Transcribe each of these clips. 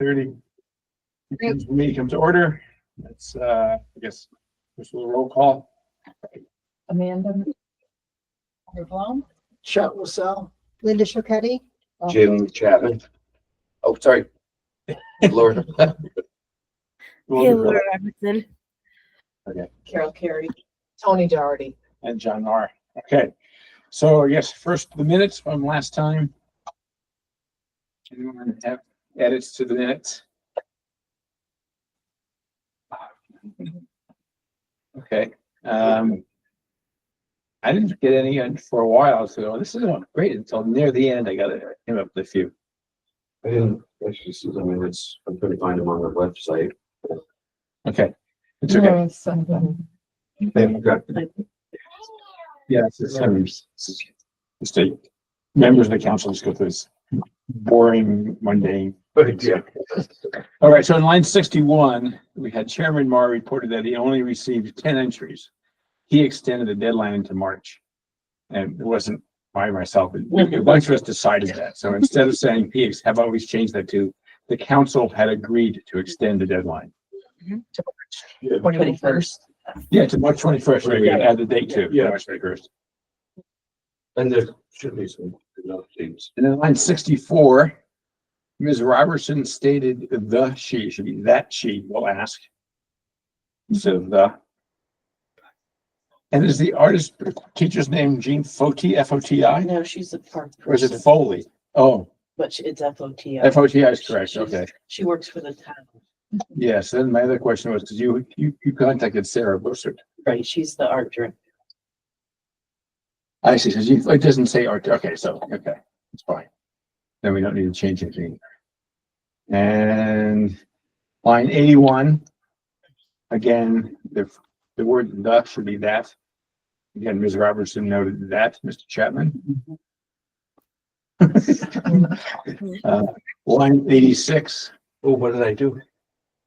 30. Meeting comes to order. That's I guess just a little roll call. Amanda Blum, Chuck Russell. Linda Choquetti, Jim Chapman. Oh, sorry. Lord. Taylor Robertson. Okay. Carol Carey, Tony Doherty. And John Marr. Okay. So yes, first the minutes from last time. Anyone have edits to the minutes? Okay. I didn't get any for a while, so this is great until near the end. I came up with a few. I didn't actually see the minutes. I couldn't find them on the website. Okay. It's okay. Okay. Yeah, it's the members of the council just go through this boring, mundane. Yeah. All right, so in line 61, we had Chairman Marr reported that he only received 10 entries. He extended the deadline into March. And it wasn't by myself, but a bunch of us decided that. So instead of saying he have always changed that to the council had agreed to extend the deadline. To March 21st. Yeah, to March 21st, right? We can add the date too. Yeah. March 21st. And there should be some things. And then line 64, Ms. Robertson stated the she, should be that she will ask. Instead of the. And is the artist teacher's name Jean Foti, F-O-T-I? No, she's a park Or is it person, Foley? Oh, but it's FOTI. F-O-T-I is correct, She's- okay. She works for the town, Yes, then my other question was, because you contacted Sarah Bussard. right? She's the art director. I see, because it doesn't say art, okay, so, okay, it's fine. Then we don't need to change anything. And line 81, again, the word the should be that. Again, Ms. Robertson noted that, Mr. Chapman. Line 86, Oh, what did I do?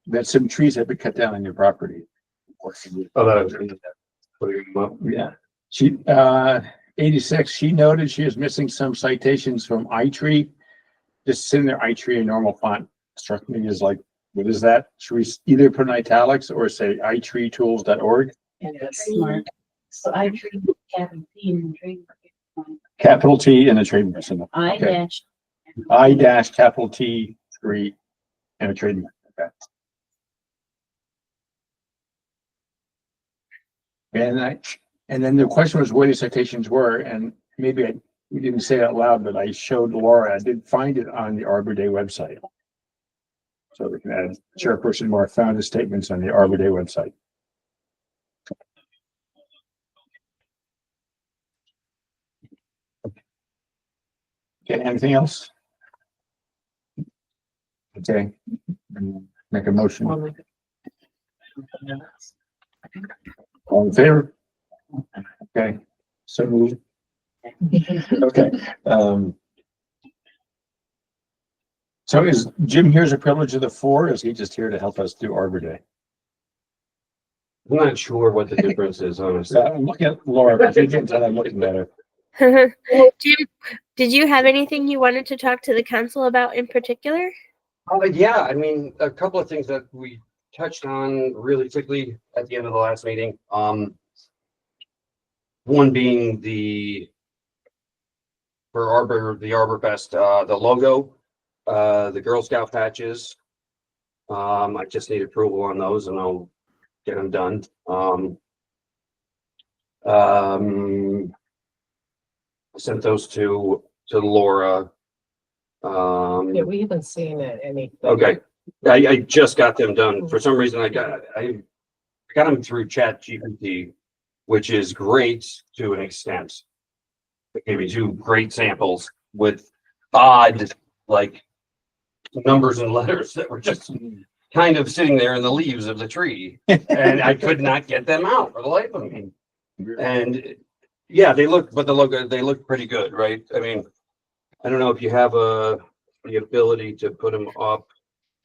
that some trees have been cut down on your property. Oh, that was putting them up. Yeah, she, 86, she noted she is missing some citations from iTree. Just sitting there, iTree in normal font struck me as like, what is that? Should we either put in italics or say itreetools.org? And it's smart. So I treat Kathy in the trade. Capital T and a trademark symbol. I Okay. dash. I dash capital T 3 and a trademark. Okay. And then the question was where the citations were, and maybe we didn't say it out loud, but I showed Laura, I did find it on the Arbor Day website. So we can add Chairperson Moore found the statements on the Arbor Day website. Okay, anything else? Okay, make a motion. All in favor? Okay, so moved. Okay, so is Jim here's a privilege of the four, or is he just here to help us do Arbor Day? I'm not sure what the difference is, honestly. So I'm looking at Laura, but you can tell I'm looking better. Jim, did you have anything you wanted to talk to the council about in particular? Yeah, I mean, a couple of things that we touched on really quickly at the end of the last meeting. One being the Arborfest, the logo, the Girl Scout patches. I just need approval on those and I'll get them done. I sent those to Laura. Yeah, we haven't seen it, anything. Okay, I just got them done. For some reason, I got them through ChatGPT, which is great to an extent. It gave me two great samples with odd, like, numbers and letters that were just kind of sitting there in the leaves of the tree, and I could not get them out for the life of me. And yeah, they look pretty good, right? I mean, I don't know if you have the ability to put them up.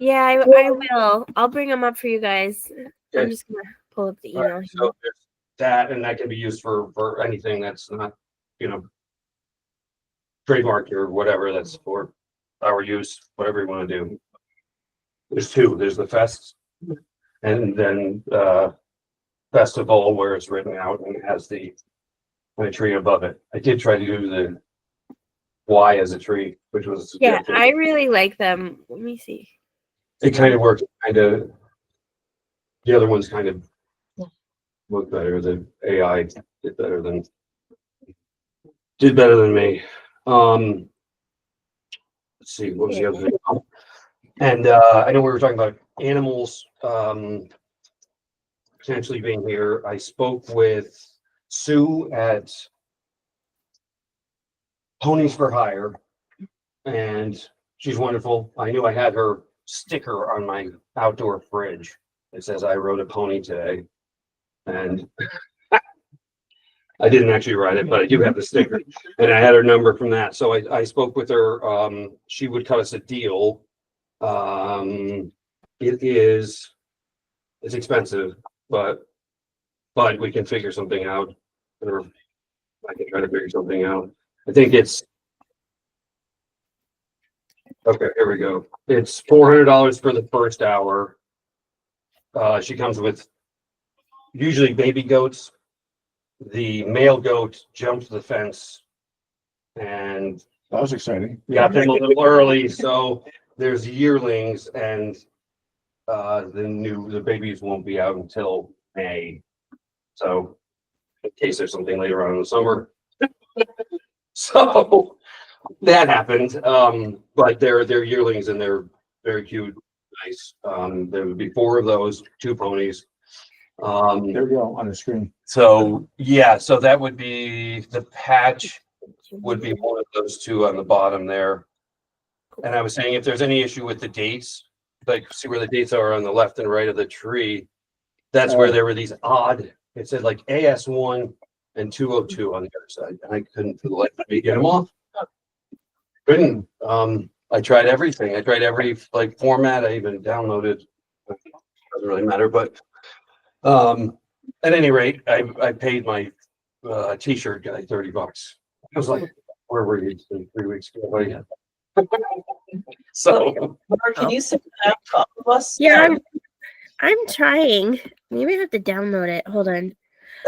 Yeah, I will. I'll bring them up for you guys. I'm Okay. just gonna pull up the All email. right, so there's that, and that can be used for anything that's not, trademark or whatever, that's for our use, whatever you want to do. There's two. There's the fest and then festival where it's written out and it has the tree above it. I did try to do the Y as a tree, which was a Yeah, suggestion. I really like them. Let me see. It kind of worked, the other ones kind of look better. The AI did better than me. Let's see, what was the other thing? And I know we were talking about animals potentially being here. I spoke with Sue at Ponies for Hire, and she's wonderful. I knew I had her sticker on my outdoor fridge. It says I rode a pony today, and I didn't actually ride it, but I do have the sticker, and I had her number from that. So I spoke with her. She would cut us a deal. It's expensive, but we can figure something out, or I can try to figure something out. I think it's okay. Here we go. It's $400 for the first hour. She comes with usually baby goats. The male goat jumped the fence and That was exciting. got them a little early. So there's yearlings, and the babies won't be out until May. So in case there's something later on in the summer. So that happened. But they're yearlings and they're very cute, nice. There would be 4 of those, 2 ponies. There we go on the screen. So yeah, so that would be the patch would be one of those 2 on the bottom there. And I was saying if there's any issue with the dates, like see where the dates are on the left and right of the tree, that's where there were these odd, it said like AS1 and 202 on the other side. And I couldn't for the life of me get them off. Couldn't. I tried everything. I tried every like format. I even downloaded. Doesn't really matter, but at any rate, I paid my t-shirt guy $30. I was like, where were you 3 weeks ago? Buddy? So Mark, can you send that out to all of us? Yeah, I'm trying. Maybe I have to download it. Hold on.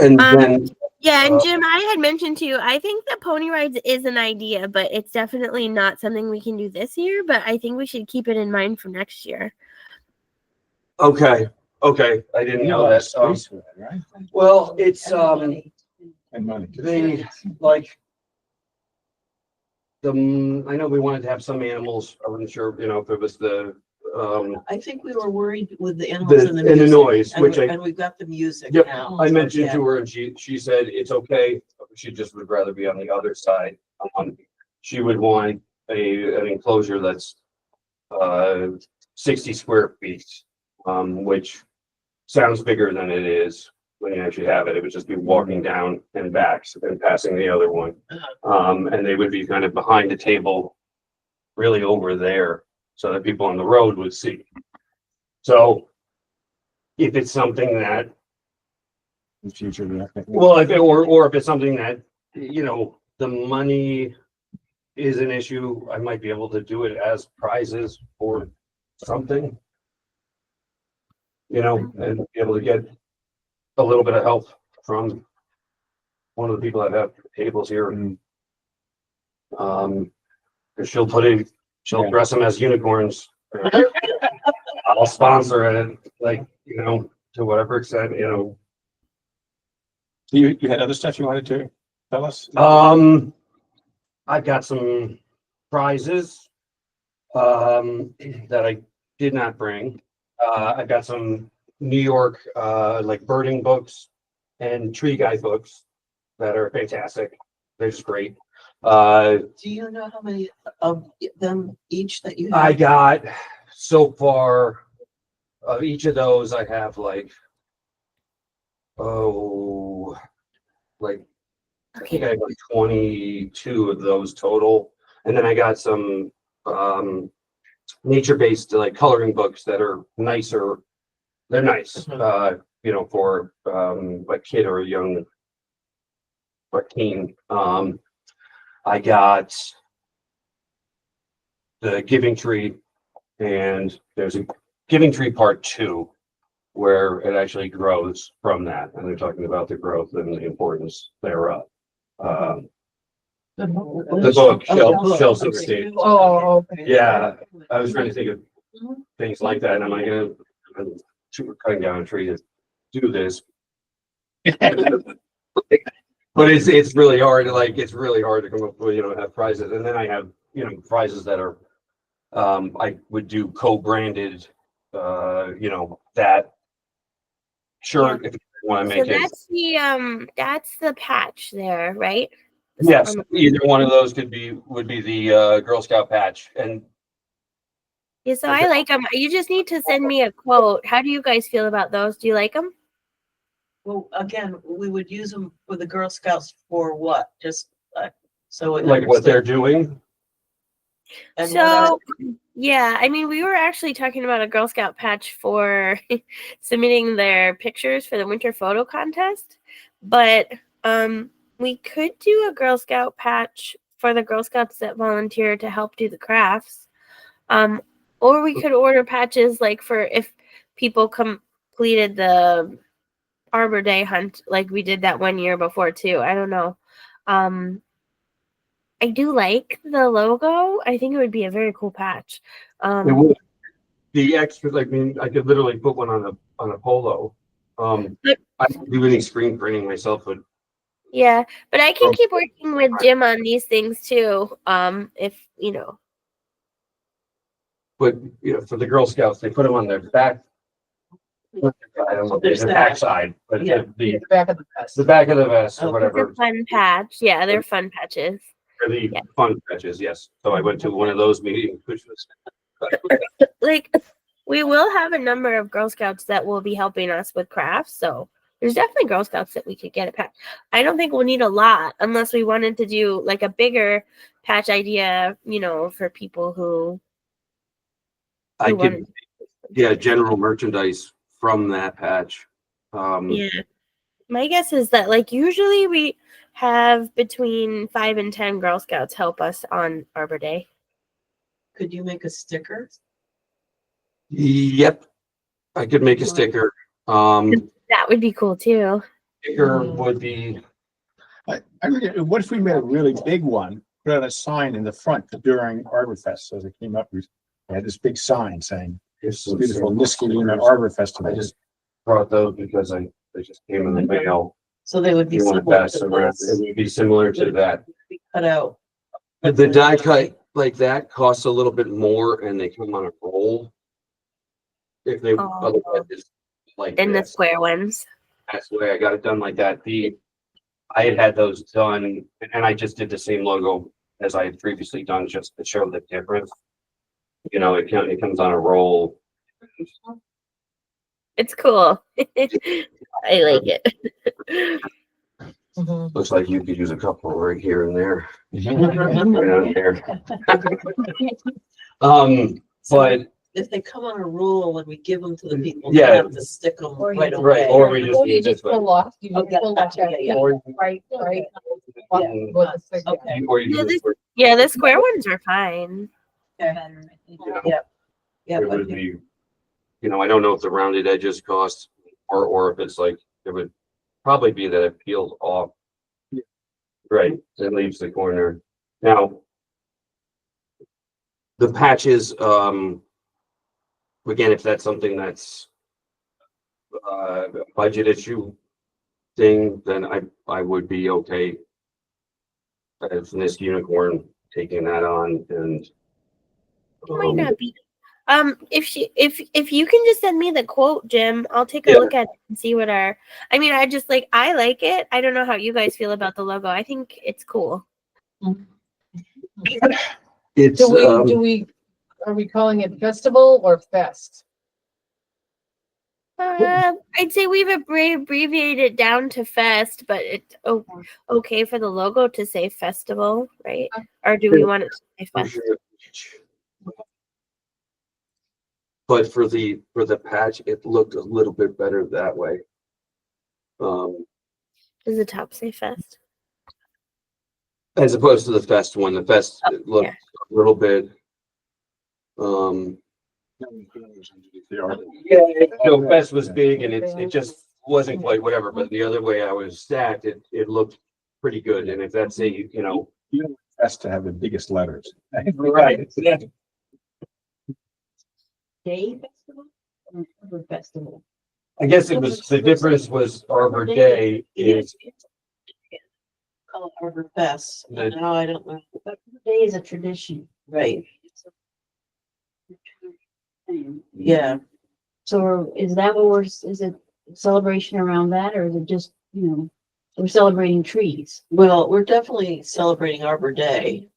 and then Yeah, and Jim, I had mentioned to you, I think that pony rides is an idea, but it's definitely not something we can do this year. But I think we should keep it in mind for next year. okay, I didn't know that. Space for that, right? Well, it's And money. they like I know we wanted to have some animals. I wasn't sure, if it was the I think we were worried with the animals and the music. noise, And which and we've got the music Yep, now. I mentioned Yeah. to her, and she said it's okay. She just would rather be on the other side. She would want an enclosure that's 60 square feet, which sounds bigger than it is when you actually have it. It would just be walking down and back and passing the other one. And they would be kind of behind the table, really over there, so that people on the road would see. So if it's something that, In the future, yeah. well, or if it's something that, the money is an issue, I might be able to do it as prizes or something. And be able to get a little bit of help from one of the people that have tables here. Mm. 'Cause she'll Yeah. dress them as unicorns. I'll sponsor it, to whatever extent, You had other stuff you wanted to tell us? I've got some prizes that I did not bring. I got some New York like birding books and tree guide books that are fantastic. They're just great. Do you know how many of them each that you have? I got so far of each of those I have like I think I have like 22 of those total. And then I got some nature-based like coloring books that are nicer. They're nice, for a kid or a young teen. I got the Giving Tree, and there's a Giving Tree Part 2, where it actually grows from that, and they're talking about the growth and the importance thereof. The book, Shell Succeed. Oh, okay. Yeah, I was trying to think of things like that, and I'm like, I'm cutting down a tree to do this. But it's really hard to it's really hard to come up with, have prizes. And then I have, prizes that are, I would do co-branded, that shirt if you want to So make it. that's the patch there, right? Yes, either one of those would be the Girl Scout patch. And Yeah, so I like them. You just need to send me a quote. How do you guys feel about those? Do you like them? Well, again, we would use them for the Girl Scouts for what? Just so. it like what understood. they're doing. And what are- So, yeah, I mean, we were actually talking about a Girl Scout patch for submitting their pictures for the winter photo contest, but we could do a Girl Scout patch for the Girl Scouts that volunteer to help do the crafts. Or we could order patches like for if people completed the Arbor Day hunt, like we did that one year before too. I don't know. I do like the logo. I think it would be a very cool patch. It would. The extras, I mean, I could literally put one on a polo. But- I don't do any screen printing myself, but Yeah, but I can keep working with Jim on these things too. If But, for the Girl Scouts, they put them on their back. I don't know, There's the that. backside, but Yeah. the Back of the vest. back of the vest or Okay. it's a whatever, fun patch. Yeah, they're fun patches. for the Yeah. fun patches, yes. So I went to one of those meetings, which was, Like we will have a number of Girl Scouts that will be helping us with crafts. So there's definitely Girl Scouts that we could get a patch. I don't think we'll need a lot unless we wanted to do like a bigger patch idea, for people who I wanted could, general merchandise from that patch. Yeah. My guess is that like usually we have between 5 and 10 Girl Scouts help us on Arbor Day. Could you make a sticker? Yep, I could make a sticker. That would be cool too. Sticker would be, What if we made a really big one, put on a sign in the front during Arbor Fest, so as it came up, we had this big sign saying, it's beautiful Niskayuna Arbor I Festival. just brought those because they just came in the mail. So they would be You want similar that, to so this. it would be similar to that. Cut out. The die cut like that costs a little bit more and they come on a roll. If they, Oh. otherwise it's like And the this. square ones. That's the way I got it done like that. I had those done and I just did the same logo as I had previously done just to show the difference. It comes on a roll. It's cool. I like it. Mhm. Looks like you could use a couple right here and there. Mhm. Right on there. But If they come on a roll and we give them to the people, Yeah. they have to stick them Or you- right Right, away. or we just Or you use this just way. pull off, you Oh, just yeah, pull off gotcha, that, yeah, Or, right. Okay. With the stick, Okay. or you Yeah, do this, Yeah, the square ones are fine. Yeah, it would be, I don't know if the rounded edges cost or if it's like, it would probably be that it peels off. Right, it leaves the corner. Now, the patches, again, if that's something that's a budget issue thing, then I would be okay as this unicorn taking that on and It might not be. If you can just send me the quote, Jim, I'll take a Yeah. look at it and see what I like it. I don't know how you guys feel about the logo. I think it's cool. it's are we calling it festival or fest? I'd say we've abbreviated it down to fest, but it's okay for the logo to say festival, right? Or do we want it to say fest? But for the patch, it looked a little bit better that way. Does the top say fest? As opposed to the fest one, the fest Oh, looked yeah. a little bit, Yeah, no, Fest was big and it just wasn't quite whatever, but the other way I was stacked, it looked pretty good. And if that's a, you know. You don't want Fest to have the biggest letters. Right. Day festival or Arbor festival? I guess it was, the difference was Arbor Day is, Call it Arbor Fest. The- No, I don't know. But day is a tradition. Right, It's a thing. yeah. So is that what we're, is it celebration around that, or is it just, you know, we're celebrating trees? Well, we're definitely celebrating Arbor Day.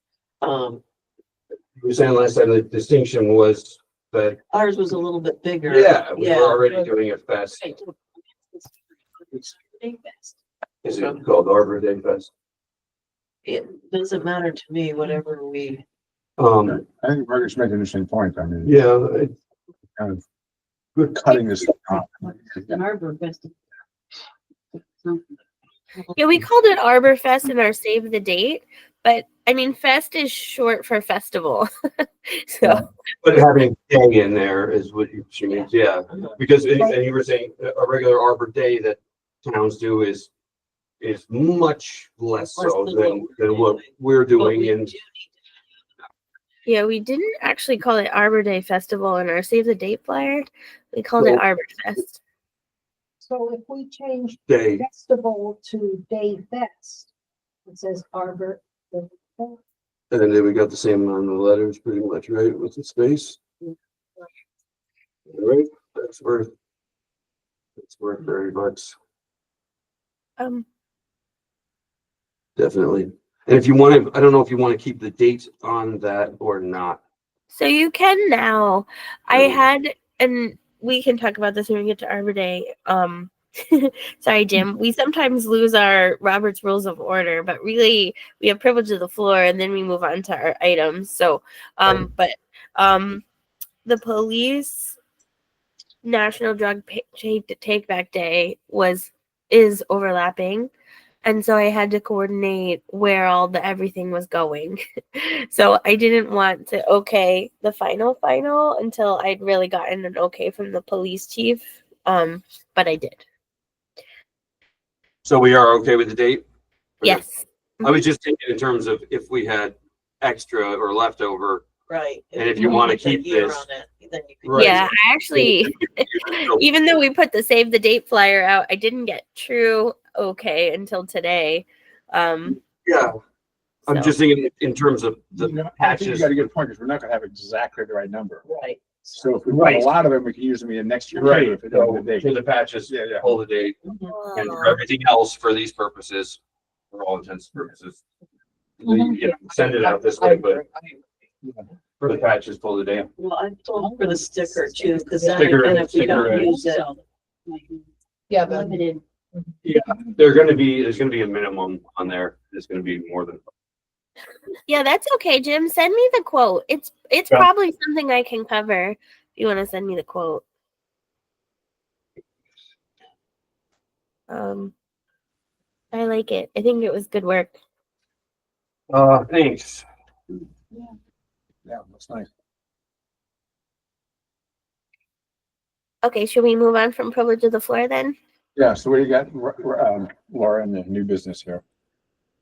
you were saying last time, the distinction was that, Ours was a little bit bigger. yeah, we Yeah. were already doing a fest. Right. It's Day fest. Is it called Arbor Day Fest? It doesn't matter to me, whatever we, Um, I think Margaret's making an interesting point. I mean, yeah, kind of good cutting this off. An Arbor festival. Yeah, we called it Arbor Fest in our save the date, but I mean, fest is short for festival. So, but having day in there is what she means, yeah. Because, and you were saying a regular Arbor Day that towns do is much less so than what we're but doing we in. do yeah, we didn't actually call it Arbor Day Festival in our save the date flyer. We called it Well- Arbor Fest. So if we change Day, festival to day fest, it says Arbor. and then we got the same amount of letters pretty much, right, with the space. Right, that's worth very much, definitely. And if you want to, I don't know if you want to keep the dates on that or not. So you can now. I Oh. had, and we can talk about this when we get to Arbor Day. Sorry, Jim. We sometimes lose our Robert's Rules of Order, but really we have privilege of the floor, and then we move on to our items. So, the police National Drug Take Back Day is overlapping. And so I had to coordinate where all the everything was going. So I didn't want to okay the final until I'd really gotten an okay from the police chief. But I did. So we are okay with the date? Yes. I was just thinking in terms of if we had extra or leftover, right. And if you wanna put a keep year this- on it, then you could. Right. Yeah, I actually, even though we put the save the date flyer out, I didn't get true okay until today. yeah, I'm So- just thinking in terms of the You know, I think you patches. got a good point, because we're not gonna have exactly the right number. Right. So if we put Right. a lot of them, we can use them in next year. too, Right, if it doesn't so have the date. for the patches, Yeah, yeah. hold the date, and for everything else for these purposes, for all intents and purposes. You know, send it out this way, but for the patches, pull the date. Well, I told for the sticker too, because Sticker- then if we sticker don't and- use it, Yeah, but Limited. There's gonna be a minimum on there. There's gonna be more than. Yeah, that's okay, Jim. Send me the quote. It's Yeah. probably something I can cover if you want to send me the quote. I like it. I think it was good work. Thanks. Yeah, that's nice. Okay, should we move on from privilege of the floor then? Yeah, so what do you got, Laura, in the new business here?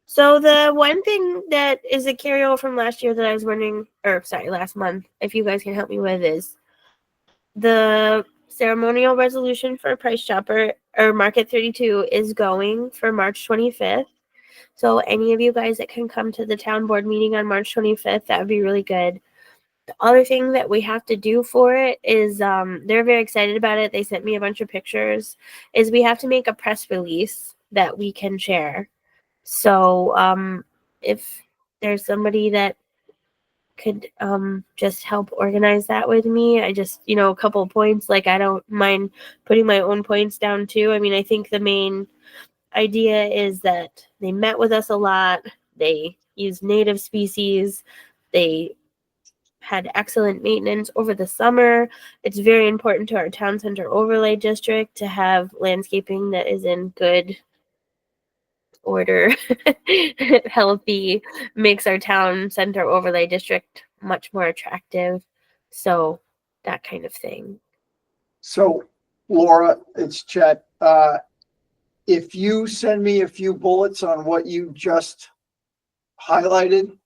So the one thing that is a carryover from last year that I was wondering, or sorry, last month, if you guys can help me with, is the ceremonial resolution for Price Chopper or Market 32 is going for March 25th. So any of you guys that can come to the town board meeting on March 25th, that would be really good. The other thing that we have to do for it is they're very excited about it. They sent me a bunch of pictures. Is we have to make a press release that we can share. So if there's somebody that could just help organize that with me, I just, a couple of points, like I don't mind putting my own points down too. I mean, I think the main idea is that they met with us a lot. They used native species. They had excellent maintenance over the summer. It's very important to our town center overlay district to have landscaping that is in good order, healthy, makes our town center overlay district much more attractive. So that kind of thing. So Laura, it's Chet. If you send me a few bullets on what you just highlighted,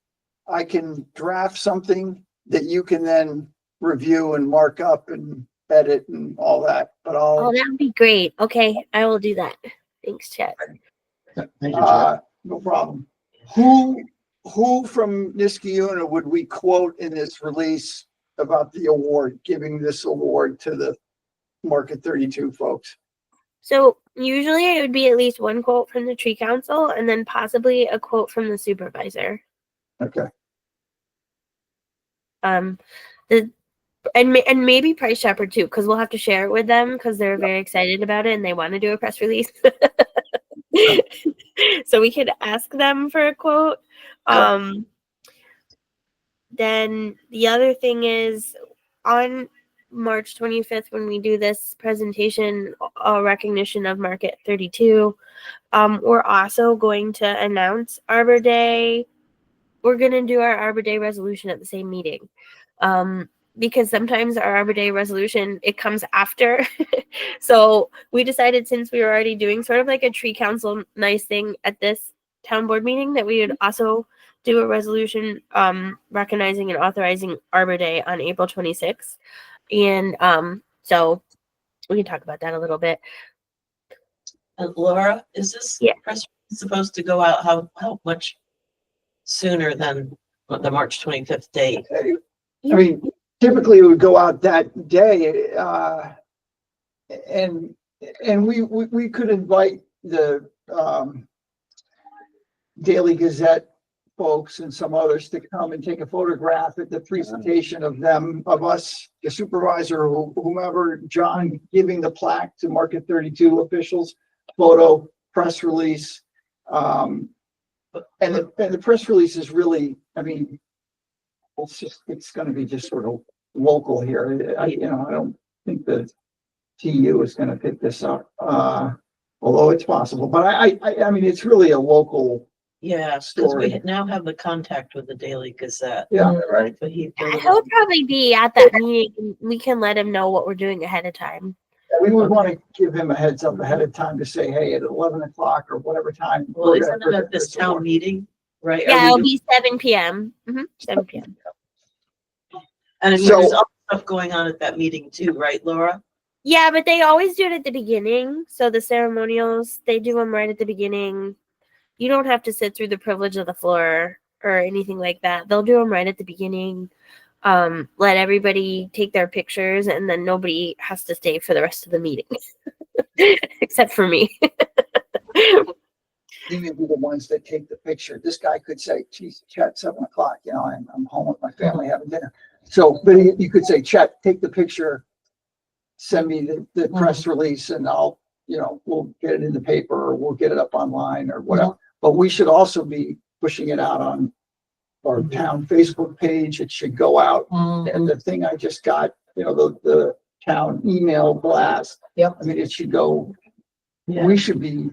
I can draft something that you can then review and mark up and edit and all that, but Oh, that would be great. Okay, I will do that. Thanks, Chet. Thank you, Chad. no problem. Who from Niskayuna would we quote in this release about the award, giving this award to the Market 32 folks? So usually it would be at least one quote from the tree council and then possibly a quote from the supervisor. Okay. And maybe Price Shepherd too, because we'll have to share it with them because they're very excited about it and they want to do a press release. So we could ask them for a quote. Then the other thing is on March 25th, when we do this presentation, recognition of Market 32, we're also going to announce Arbor Day. We're going to do our Arbor Day resolution at the same meeting. Because sometimes our Arbor Day resolution, it comes after. So we decided, since we were already doing sort of like a tree council nice thing at this town board meeting, that we would also do a resolution recognizing and authorizing Arbor Day on April 26th. And so we can talk about that a little bit. Laura, is this press release supposed to go out how much sooner than the March 25th date? I mean, typically it would go out that day, and we could invite the Daily Gazette folks and some others to come and take a photograph at the presentation of us, the supervisor, whomever, John giving the plaque to Market 32 officials, photo, press release. And the press release is really, I mean, it's going to be just sort of local here. I don't think the TU is going to pick this up, although it's possible. But I mean, it's really a local. Yeah, because story. we now have the contact with the Daily Gazette. Yeah, right. So he He'll probably be at that meeting. And we can let him know what we're doing ahead of time. We would want to give him a heads up ahead of time to say, hey, at 11 o'clock or whatever time. Well, we're isn't gonna it at this present town meeting, right? Yeah, it'll be 7 p.m. 7 p.m. And I mean, So- there's other stuff going on at that meeting too, right, Laura? Yeah, but they always do it at the beginning. So the ceremonials, they do them right at the beginning. You don't have to sit through the privilege of the floor or anything like that. They'll do them right at the beginning. Let everybody take their pictures, and then nobody has to stay for the rest of the meeting, except for me. You would be the ones that take the picture. This guy could say, geez, Chet, 7 o'clock, I'm home with my family having dinner. So, but you could say, Chet, take the picture, send me the press release, and I'll, we'll get it in the paper, or we'll get it up online or whatever. But we should also be pushing it out on our town Facebook page. It should go out. And the thing I just got, the town email blast. Yep. I mean, it should go, Yeah. we should be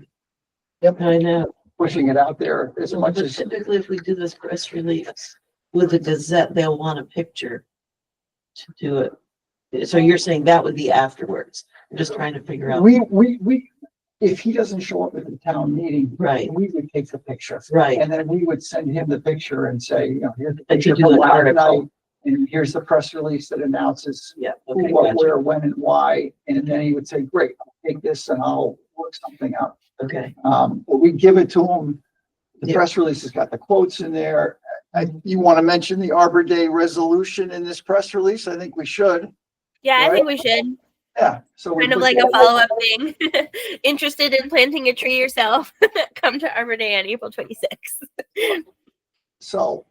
I know. pushing it out there as much But as. typically, if we do this press release with the Gazette, they'll want a picture to do it. So you're saying that would be afterwards? I'm just trying to figure out. We, if he doesn't show up at the town meeting, Right, we would take the picture. right. And then we would send him the picture and say, here's the And picture you do from an last article. night, and here's the press release that announces Yeah. who, Okay. what, Gotcha. where, when, and why. And then he would say, great, I'll take this and I'll work something out. Okay. But we give it to him. The Yeah. press release has got the quotes in there. You want to mention the Arbor Day resolution in this press release? I think we should. Yeah, I Right. think we should. Yeah. So we Kind of put like a that- follow-up thing. Interested in planting a tree yourself? Come to Arbor Day on April 26th. So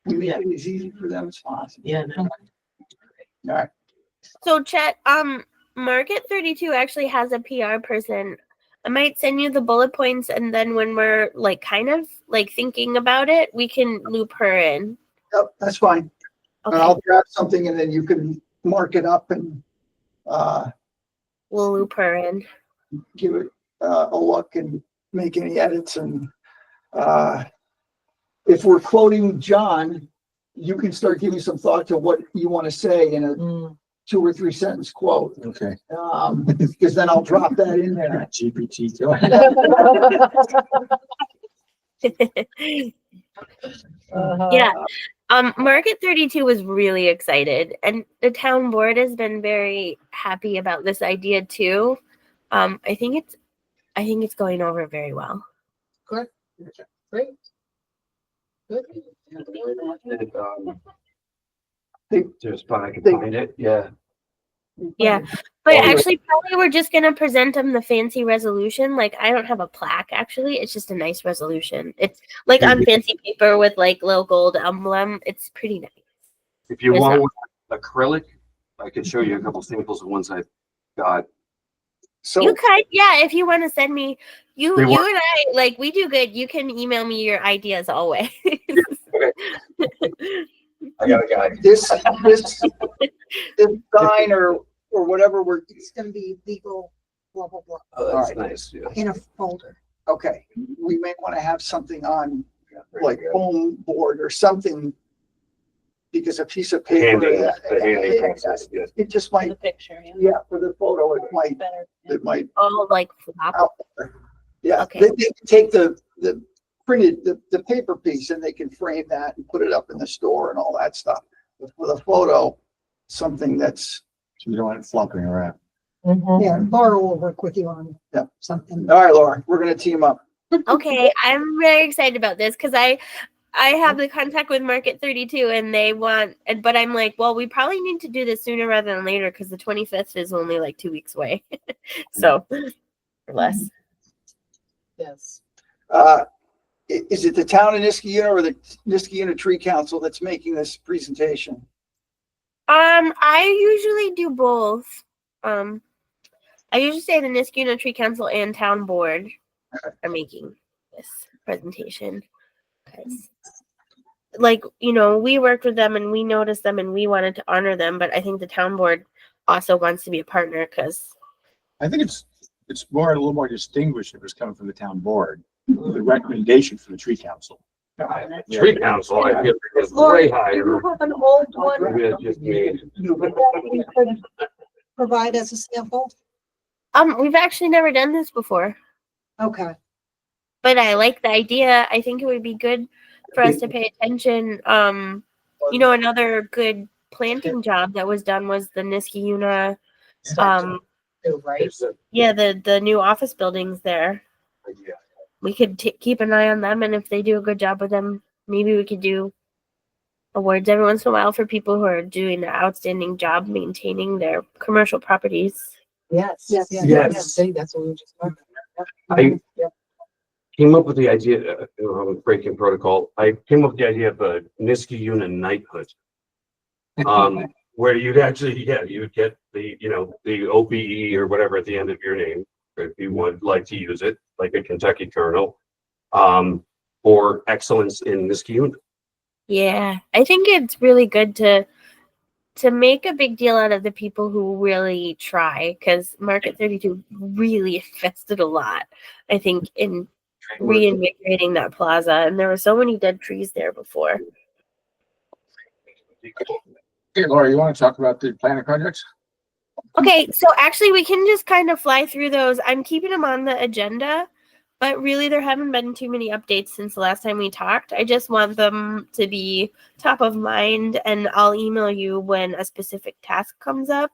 we make it as easy for them as possible. Yeah. No. All right. So Chet, Market 32 actually has a PR person. I might send you the bullet points, and then when we're kind of thinking about it, we can loop her in. Yep, that's fine. And Okay, I'll grab something and then you can mark it up and we'll loop her in. give it a look and make any edits. And if we're quoting John, you can start giving some thought to what you want to say in a 2 or 3 sentence quote. Okay. Because then I'll drop that in there. GPT. Yeah. Market 32 was really excited, and the town board has been very happy about this idea too. I think it's going over very well. Great. Great. Good. There's a spot I can find it, yeah. Yeah, but Oh, yeah. actually, probably we're just gonna present them the fancy resolution. Like, I don't have a plaque. Actually, it's just a nice resolution. It's like on fancy paper with like little gold emblem. It's pretty nice. If you It's want not- one acrylic, I could show you a couple samples of ones I've got. So, You could, yeah, if you want to send me, you They and work. I, like, we do good. You can email me your ideas always. I got a guy. this sign or whatever It's gonna be legal, blah, blah, blah, Oh, that's Alright. nice, yeah. in a folder. okay, we may want to have something on like foam board or something. Because a piece of paper. Handing, the handing process, yeah. It just might, The picture, yeah. yeah, for the photo, Better. it might, All like flop. out there. Yeah, Okay. they can take the printed, the paper piece and they can frame that and put it up in the store and all that stuff. But for the photo, something that's, So you don't want it flopping around. Yeah, Laura will work with you on Yeah. something. all right, Laura, we're gonna team up. Okay, I'm very excited about this because I have the contact with Market 32 and they want, but I'm like, well, we probably need to do this sooner rather than later because the 25th is only like 2 weeks away. So, or less. Yes. Is it the town of Niskayuna or the Niskayuna Tree Council that's making this presentation? I usually do both. I usually say the Niskayuna Tree Council and Town Board are making this presentation. 'Cause, like, we worked with them and we noticed them and we wanted to honor them, but I think the Town Board also wants to be a partner because I think it's more, a little more distinguished if it's coming from the town board, the recommendation from the tree council. Tree council, I feel is Laura, way do higher. you have an old one Maybe it's just me. that you could provide as a sample? we've actually never done this before, Okay. but I like the idea. I think it would be good for us to pay attention. Another good planting job that was done was the Niskayuna, Right. the new office buildings there. We could keep an eye on them, and if they do a good job with them, maybe we could do awards every once in a while for people who are doing an outstanding job maintaining their commercial properties. Yes. Yes. Yes. See, that's what we were just talking about. I Yep. came up with the idea, I'm breaking protocol. I came up with the idea of a Niskayuna knighthood. Where you'd actually, you would get the OBE or whatever at the end of your name, if you would like to use it, like a Kentucky Colonel, or excellence in Niskayuna. Yeah, I think it's really good to make a big deal out of the people who really try, because Market 32 really invested a lot, I think, in reinvigorating that plaza, and there were so many dead trees there before. Okay, Laura, you want to talk about the planning projects? Okay, so actually we can just kind of fly through those. I'm keeping them on the agenda, but really there haven't been too many updates since the last time we talked. I just want them to be top of mind, and I'll email you when a specific task comes up.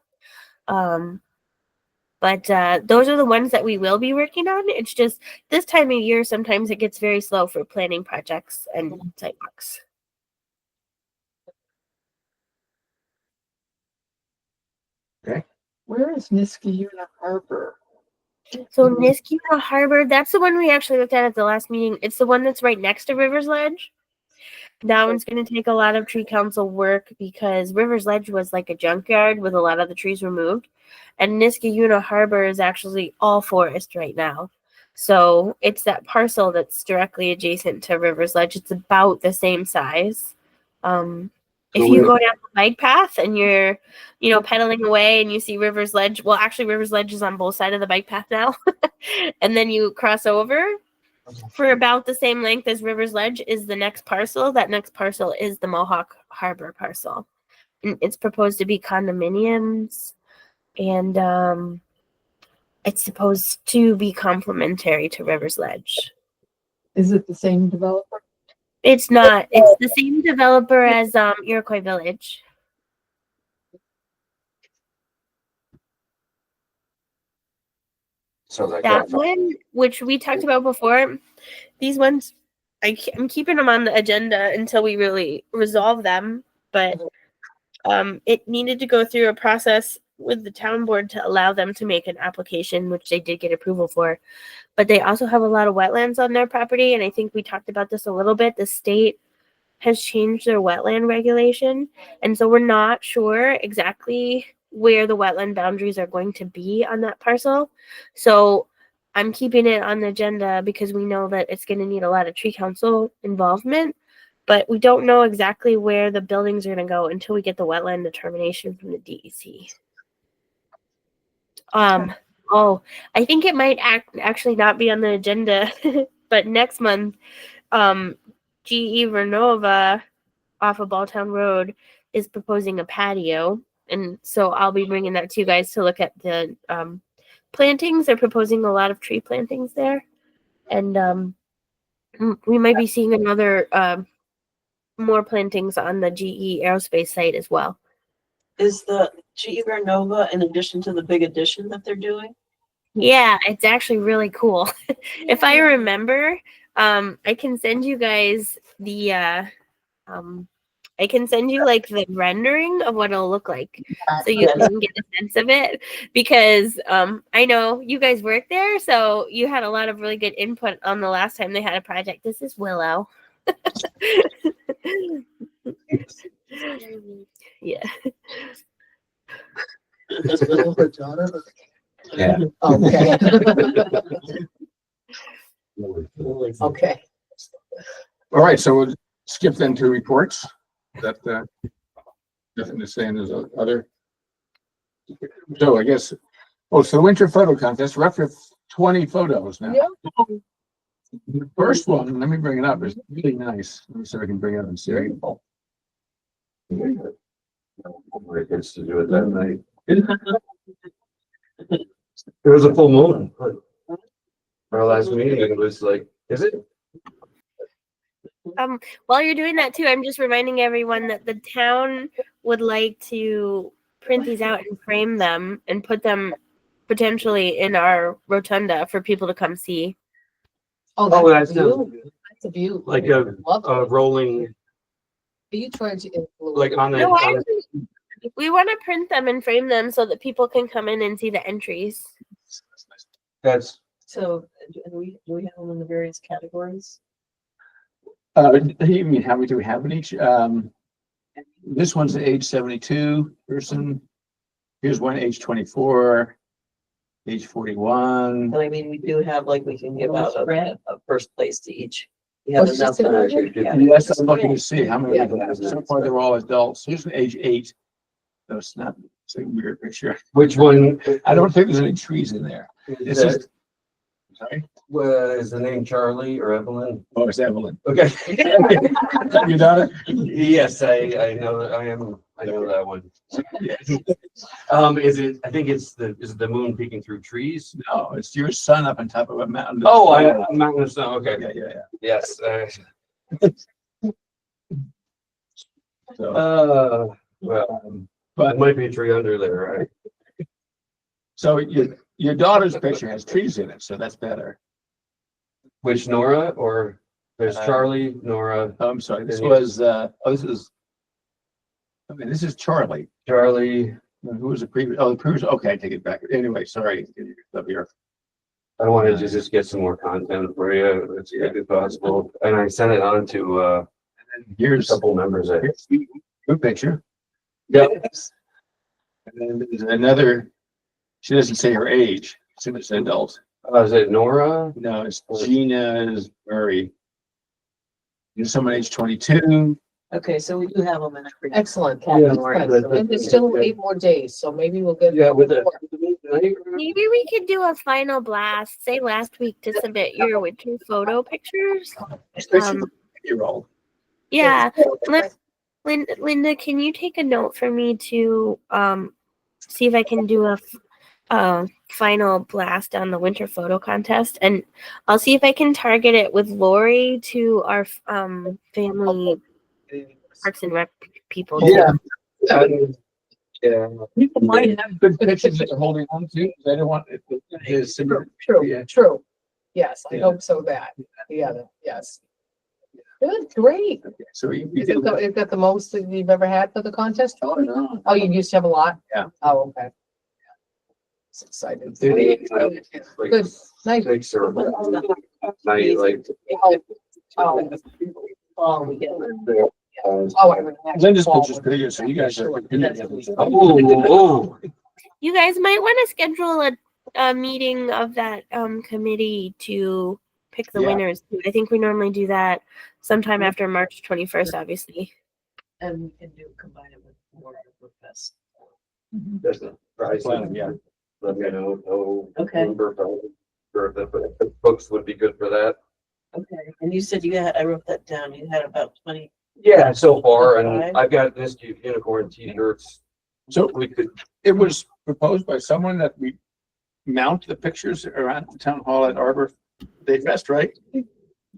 But those are the ones that we will be working on. It's just this time of year, sometimes it gets very slow for planning projects and sidewalks. Where is Niskayuna Harbor? So Niskayuna Harbor, that's the one we actually looked at the last meeting. It's the one that's right next to Rivers Ledge. That one's going to take a lot of tree council work because Rivers Ledge was like a junkyard with a lot of the trees removed. And Niskayuna Harbor is actually all forest right now. So it's that parcel that's directly adjacent to Rivers Ledge. It's about the same size. If you go down the bike path and you're, pedaling away and you see Rivers Ledge, well, actually Rivers Ledge is on both sides of the bike path now. And then you cross over for about the same length as Rivers Ledge is the next parcel. That next parcel is the Mohawk Harbor parcel. and it's proposed to be condominiums, and it's supposed to be complementary to River's Ledge. Is it the same developer? It's not. It's the same developer as Iroquois Village. So like That one, which we talked about before, these ones, I'm keeping them on the agenda until we really resolve them. But it needed to go through a process with the town board to allow them to make an application, which they did get approval for. But they also have a lot of wetlands on their property, and I think we talked about this a little bit. The state has changed their wetland regulation, and so we're not sure exactly where the wetland boundaries are going to be on that parcel. So I'm keeping it on the agenda because we know that it's going to need a lot of tree council involvement, but we don't know exactly where the buildings are going to go until we get the wetland determination from the DEC. Oh, I think it might actually not be on the agenda, but next month, GE Vernova off of Balltown Road is proposing a patio. And so I'll be bringing that to you guys to look at the plantings. They're proposing a lot of tree plantings there. And we might be seeing another more plantings on the GE Aerospace site as well. Is the GE Vernova in addition to the big addition that they're doing? Yeah, it's actually really cool. If I remember, I can send you guys the I can send you like the rendering of what it'll look like so you can get a sense of it, because I know you guys work there, so you had a lot of really good input on the last time they had a project. This is Willow. Yeah. Yeah. Okay. Okay. All right, so we'll skip then to reports. That nothing to say, and there's other. So I guess, so the winter photo contest, we're up to 20 photos now. Yeah. The first one, let me bring it up, is really nice. Let me see if I can bring it up and see. It gets to do it that night. It was a full moon. Our last meeting, it was like, is it? While you're doing that too, I'm just reminding everyone that the town would like to print these out and frame them and put them potentially in our rotunda for people to come see. Oh, That's that's a view. That's a view. like a Love it. rolling, Are you trying to influence? like on the, No, on the- we want to print them and frame them so that people can come in and see the entries. that's, So do we have them in the various categories? You mean how many do we have in each? This one's an age 72 person. Here's one age 24, age 41. But I mean, we do have, like, we can give out a first place to each. We have What's enough. this in Yeah. Yes, I'm looking to see how many. Yeah. we have. So far, they're all adults. Here's an age 8. No, it's not. It's a weird picture. which one? I don't think there's any trees in there. This is. Sorry? Is the name Charlie or Evelyn? Oh, it's Evelyn. Okay. You know it? Yes, I know, I know that one. Yes. Is it, I think is it the moon peeking through trees? No, it's your son up on top of a mountain. Oh, Mountain of Snow, okay, Yeah. yes, So, well, but it might be a tree under there, right? so your daughter's picture has trees in it, so that's better. Which Nora, or there's Charlie, Nora, I'm sorry, this Yeah. was, this is Charlie. Charlie, Who was the previous, the previous, okay, I take it back. Anyway, sorry. Up here. I wanted to just get some more content for you, as quick as possible, and I sent it on to, And then here's a couple members there. here's your picture. Yep. And then there's another, she doesn't say her age, assume it's an adult. Is it Nora? No, it's Gina's Murray. There's someone age 22. Okay, so we do have them in every. Excellent. Yeah. Good. And there's still 8 more days, so maybe we'll get. Yeah, with the. Maybe we could do a final blast, say last week, to submit your winter photo pictures. Especially for 8-year-old. Yeah, Linda, can you take a note for me to see if I can do a final blast on the winter photo contest, and I'll see if I can target it with Lori to our family Parks and Rec people. Yeah. too. Yeah. People might have good pictures that they're holding on to, 'cause they don't want it. True, Yeah. true. Yes, I Yeah. hope so that, yes. Good, great. So we Is it the most that you've ever had for the contest? Oh, no. Oh, you used to have a lot? Yeah. Oh, okay. It's exciting. 38 Good, nice. Takes her night, like. Oh, Oh, oh, I remember that. Linda's picture's bigger, so you guys are. oh, You guys might want to schedule a meeting of that committee to pick the Yeah. winners. I think we normally do that sometime after March 21st, obviously. And we can combine it with more of fest. there's a price. Yeah. Let me know. Okay. Number, for the books would be good for that. Okay, and you said you had, I wrote that down, you had about 20. Yeah, so far, and Okay. I've got this unicorn t-shirts. So We could, it was proposed by someone that we mount the pictures around the town hall at Arbor Day Fest, right?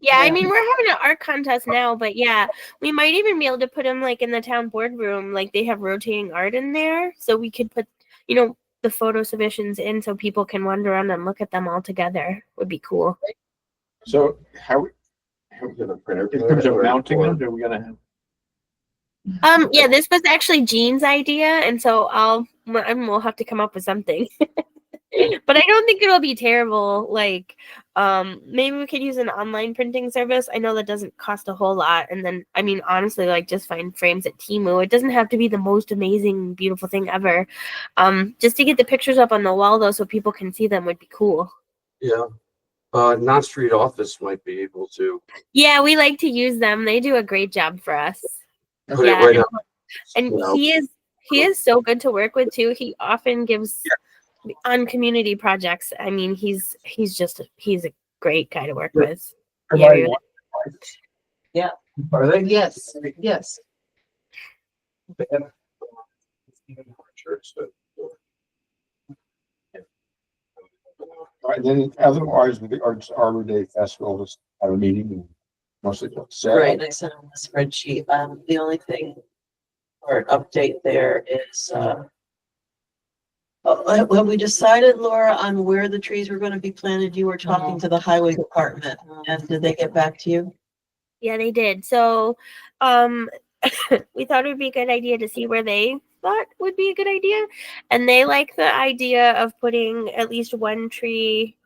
Yeah, I Yeah. mean, we're having an art contest now, but yeah, we might even be able to put them like in the town boardroom. Like they have rotating art in there, so we could put, the photo submissions in so people can wander around and look at them all together. Would be cool. So how, in in terms of mounting them, are we gonna have? Yeah, this was actually Jean's idea, and so we'll have to come up with something. But I don't think it'll be terrible. Like, maybe we could use an online printing service. I know that doesn't cost a whole lot. And then, I mean, honestly, like just find frames at Temu. It doesn't have to be the most amazing, beautiful thing ever. Just to get the pictures up on the wall though, so people can see them would be cool. Yeah. Knott Street office might be able to Yeah, we like to use them. They do a great job for us. put it Yeah, right up. And you know. he is so good to work with too. He often gives on community projects. I mean, he's a great guy to work with. Yeah, we would- Are they? Yes, yes. All right, then otherwise with the Arbor Day Festival, just have a meeting and mostly set Right, up. I sent on the spreadsheet, the only thing or an update there is, have we decided, Laura, on where the trees were gonna be planted? You were talking to the highway department, and did they get back to you? Yeah, they did. So, we thought it would be a good idea to see where they thought would be a good idea, and they like the idea of putting at least one tree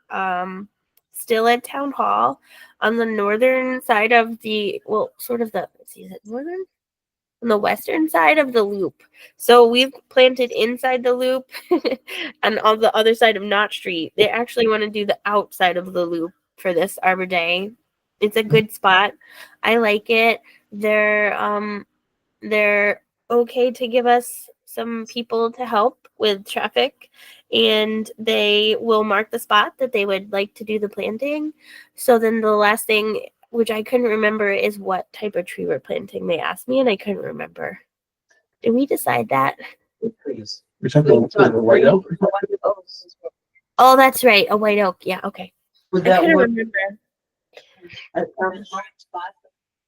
still at town hall on the northern side of the is it northern? On the western side of the loop. So we've planted inside the loop and on the other side of Knott Street. They actually want to do the outside of the loop for this Arbor Day. It's a good spot. I like it. They're okay to give us some people to help with traffic, and they will mark the spot that they would like to do the planting. So then the last thing, which I couldn't remember, is what type of tree we're planting. They asked me and I couldn't remember. Did we decide that? Trees. We took the white oak. Oh, that's right. A white oak. Yeah, okay. Would I that couldn't work? remember.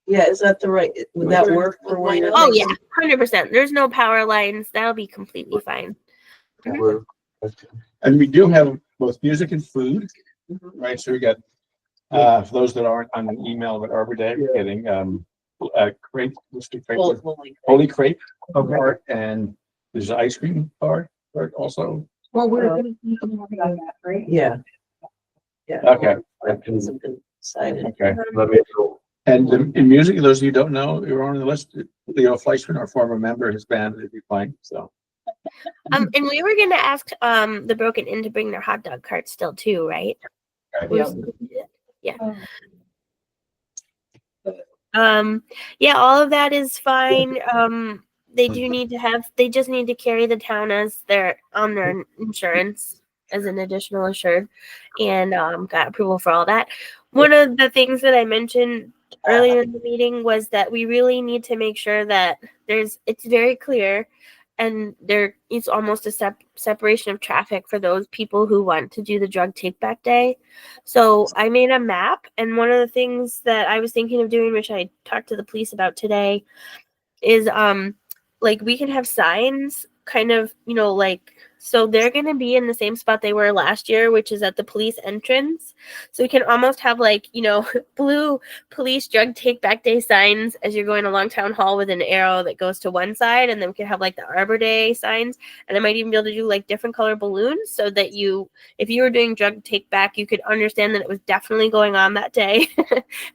Yeah, is that the right, would that work for white oak? Oh yeah, 100%. There's no power lines. That'll be completely fine. And we do have both music and food, Mhm. right? So we got, for those that aren't on the email with Arbor Day, we're getting, crepe, Mr. Crepe, Holy Crepe bar, and there's an ice cream bar also. Well, we're Uh, gonna keep them working on that, right? Yeah. Yeah. Okay, Something decided. okay. Let me know. And in music, those of you who don't know, you're on the list, Leo Fleischman, our former member, his band, will be playing, so. And we were gonna ask the Broken Inn to bring their hot dog cart still too, right? Right. We're still- Yeah. Yeah, all of that is fine. They just need to carry the town as on their insurance as an additional assured, and got approval for all that. One of the things that I mentioned earlier in the meeting was that we really need to make sure that it's very clear and there is almost a separation of traffic for those people who want to do the drug take back day. So I made a map, and one of the things that I was thinking of doing, which I talked to the police about today, is like we can have signs kind of, like, so they're going to be in the same spot they were last year, which is at the police entrance. So we can almost have like, blue police drug take back day signs as you're going along town hall with an arrow that goes to one side. And then we can have like the Arbor Day signs. And I might even be able to do like different color balloons so that if you were doing drug take back, you could understand that it was definitely going on that day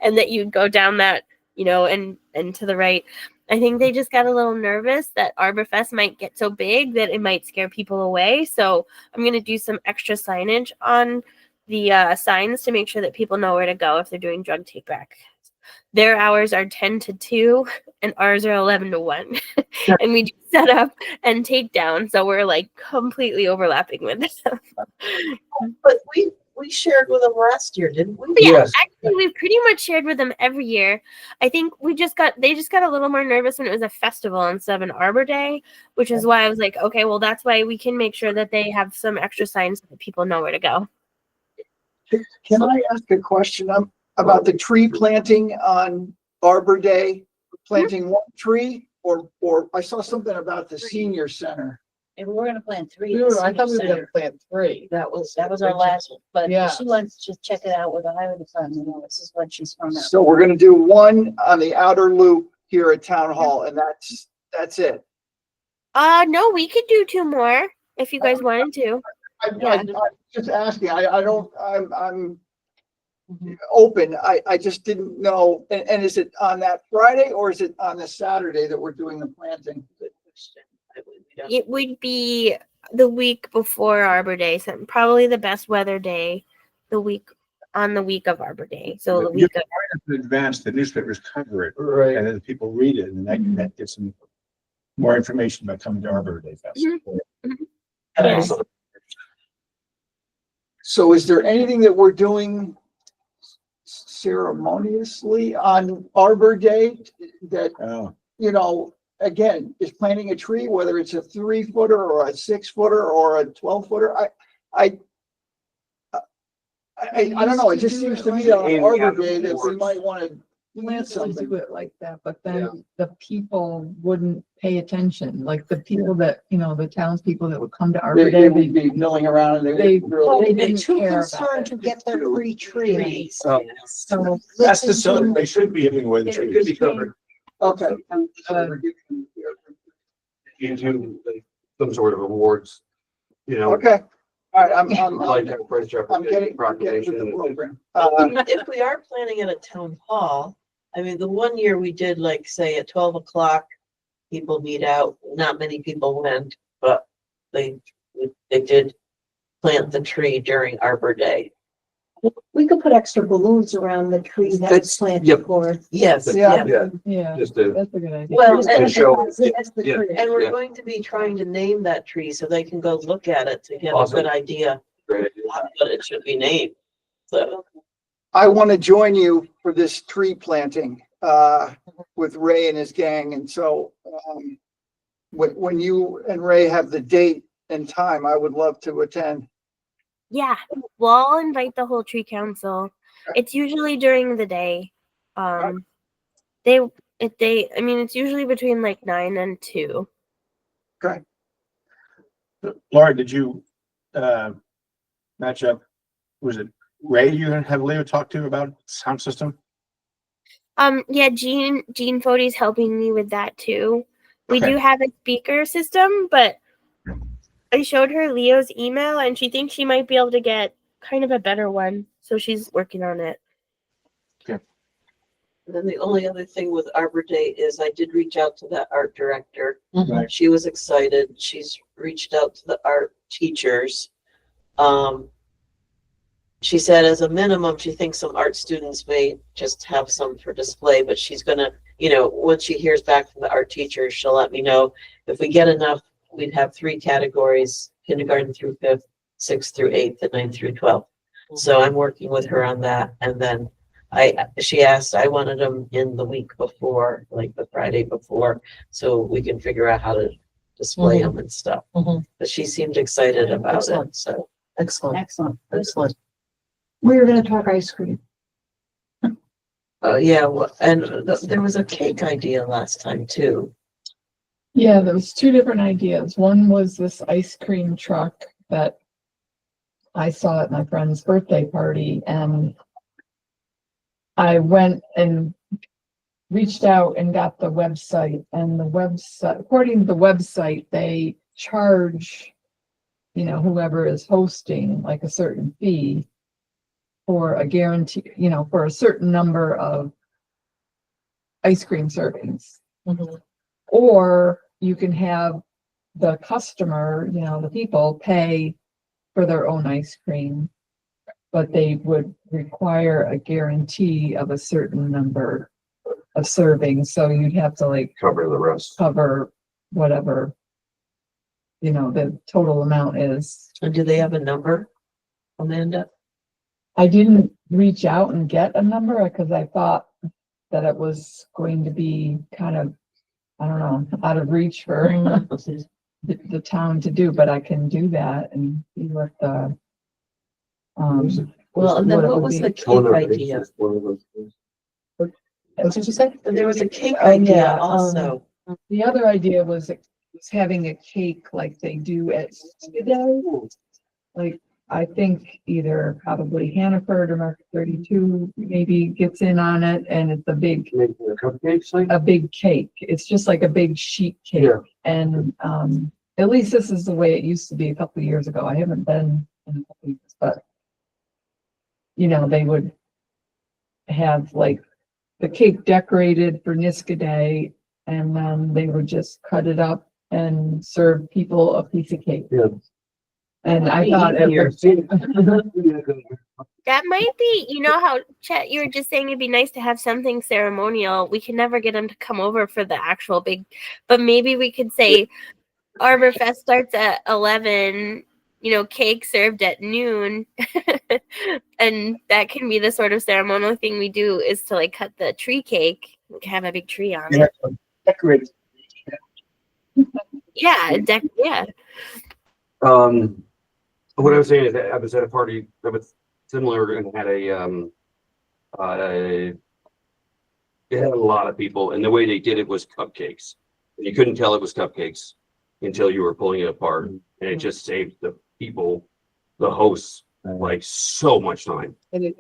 and that you'd go down that, and to the right. I think they just got a little nervous that Arborfest might get so big that it might scare people away. So I'm going to do some extra signage on the signs to make sure that people know where to go if they're doing drug take back. Their hours are 10 to 2 and ours are 11 to 1. And we do set up and take down. So we're like completely overlapping with them. But we shared with them last year, didn't we? Yeah, Yes. actually, we've pretty much shared with them every year. I think they just got a little more nervous when it was a festival instead of an Arbor Day, which is why I was like, okay, well, that's why we can make sure that they have some extra signs so that people know where to go. Can I ask a question about the tree planting on Arbor Day? Planting one tree, or I saw something about the senior center. And we're gonna plant 3. I thought we were gonna plant 3. That was our last one, but Yeah. she wants to check it out with the highway department. This is what she's found out. So we're gonna do one on the outer loop here at Town Hall, and that's it. No, we could do 2 more if you guys wanted to. I'm just asking, I'm open. I just didn't know. And is it on that Friday or is it on the Saturday that we're doing the planting? It would be the week before Arbor Day, so probably the best weather day, the week of Arbor Day. So the week of In advance, the newspapers cover it, Right. and then people read it, and that gets them more information about coming to Arbor Day Festival. Yeah. So is there anything that we're doing ceremoniously on Arbor Day that, Oh, again, is planting a tree, whether it's a 3-footer or a 6-footer or a 12-footer? I don't know. It just seems to me on Arbor Day that we might want to plant Usually something. do it like that, but then the people wouldn't pay attention, like the people that, the townspeople that would come to Arbor They Day. would be milling around and they They- would really. they They're didn't too care about concerned it. to get their free trees. So that's the celebration. They should be giving away the It trees. Could be covered Okay. into like, some sort of awards, Okay. All right. I'm lifetime price getting with the proclamation. program. If we are planning at a town hall, I mean, the one year we did like, say, at 12 o'clock, people meet out, not many people went, but they did plant the tree during Arbor Day. We could put extra balloons around the tree that's That's- planted yep. for. Yes, Yeah. yeah. Yeah, Just to, that's a good idea. Well, Just to and, show- That's the yeah. tree. and we're Yeah. going to be trying to name that tree so they can go look at it to get a Awesome. good idea great idea. what it should be named. So, I want to join you for this tree planting with Ray and his gang. And so when you and Ray have the date and time, I would love to attend. Yeah, well, I'll invite the whole tree council. It's usually during the day. It's usually between like 9 and 2. Laura, did you match up? Was it Ray you have Leo talk to about sound system? Yeah, Jean Fody's helping me with that too. We Okay. do have a speaker system, but I showed her Leo's email and she thinks she might be able to get kind of a better one. So she's working on it. and then the only other thing with Arbor Day is I did reach out to that art director. Right. She was excited. She's reached out to the art teachers. She said as a minimum, she thinks some art students may just have some for display, but she's gonna, once she hears back from the art teachers, she'll let me know. If we get enough, we'd have 3 categories, kindergarten through 5th, 6th through 8th, and 9th through 12th. So I'm working with her on that. And then she asked, I wanted them in the week before, like the Friday before, so we can figure out how to display them and stuff. Mhm. But she seemed excited about it, Excellent. so. Excellent, Excellent. excellent. We were gonna talk ice cream. Yeah, and there was a cake idea last time too. Yeah, there was two different ideas. One was this ice cream truck that I saw at my friend's birthday party, and I went and reached out and got the website, and the website, according to the website, they charge, you know, whoever is hosting like a certain fee for a guarantee, you know, for a certain number of ice cream servings. Mhm. Or you can have the customer, you know, the people pay for their own ice cream, but they would require a guarantee of a certain number of servings. So you'd have to like Cover the rest. cover whatever, you know, the total amount is. And do they have a number, Amanda? I didn't reach out and get a number because I thought that it was going to be kind of, I don't know, out of reach for the town to do, but I can do that and see what the, Well, and then What it what would was be. the cake idea? What did you say? There was a cake Oh, idea yeah, also. the other idea was having a cake like they do at Skiddle. Like, I think either probably Hannaford or Market 32 maybe gets in on it, and it's Making a cupcakes thing? a big cake. It's just like a big sheet cake. Yeah. And, at least this is the way it used to be a couple of years ago. I haven't been in a couple of years, but you know, they would have like the cake decorated for Niska Day, and then they would just cut it up and serve people a piece of cake. Yeah. And I thought it was, That might be, you know how Chet, you were just saying it'd be nice to have something ceremonial. We can never get them to come over for the actual big, but maybe we could say Arbor Fest starts at 11, you know, cake served at noon. And that can be the sort of ceremonial thing we do, is to like cut the tree cake, have a big tree on it. Decorated. Yeah, yeah. What I was saying is that I was at a party that was similar and had it had a lot of people, and the way they did it was cupcakes. And you couldn't tell it was cupcakes until you were pulling it apart, and it just saved the people, the hosts, like so much time. And It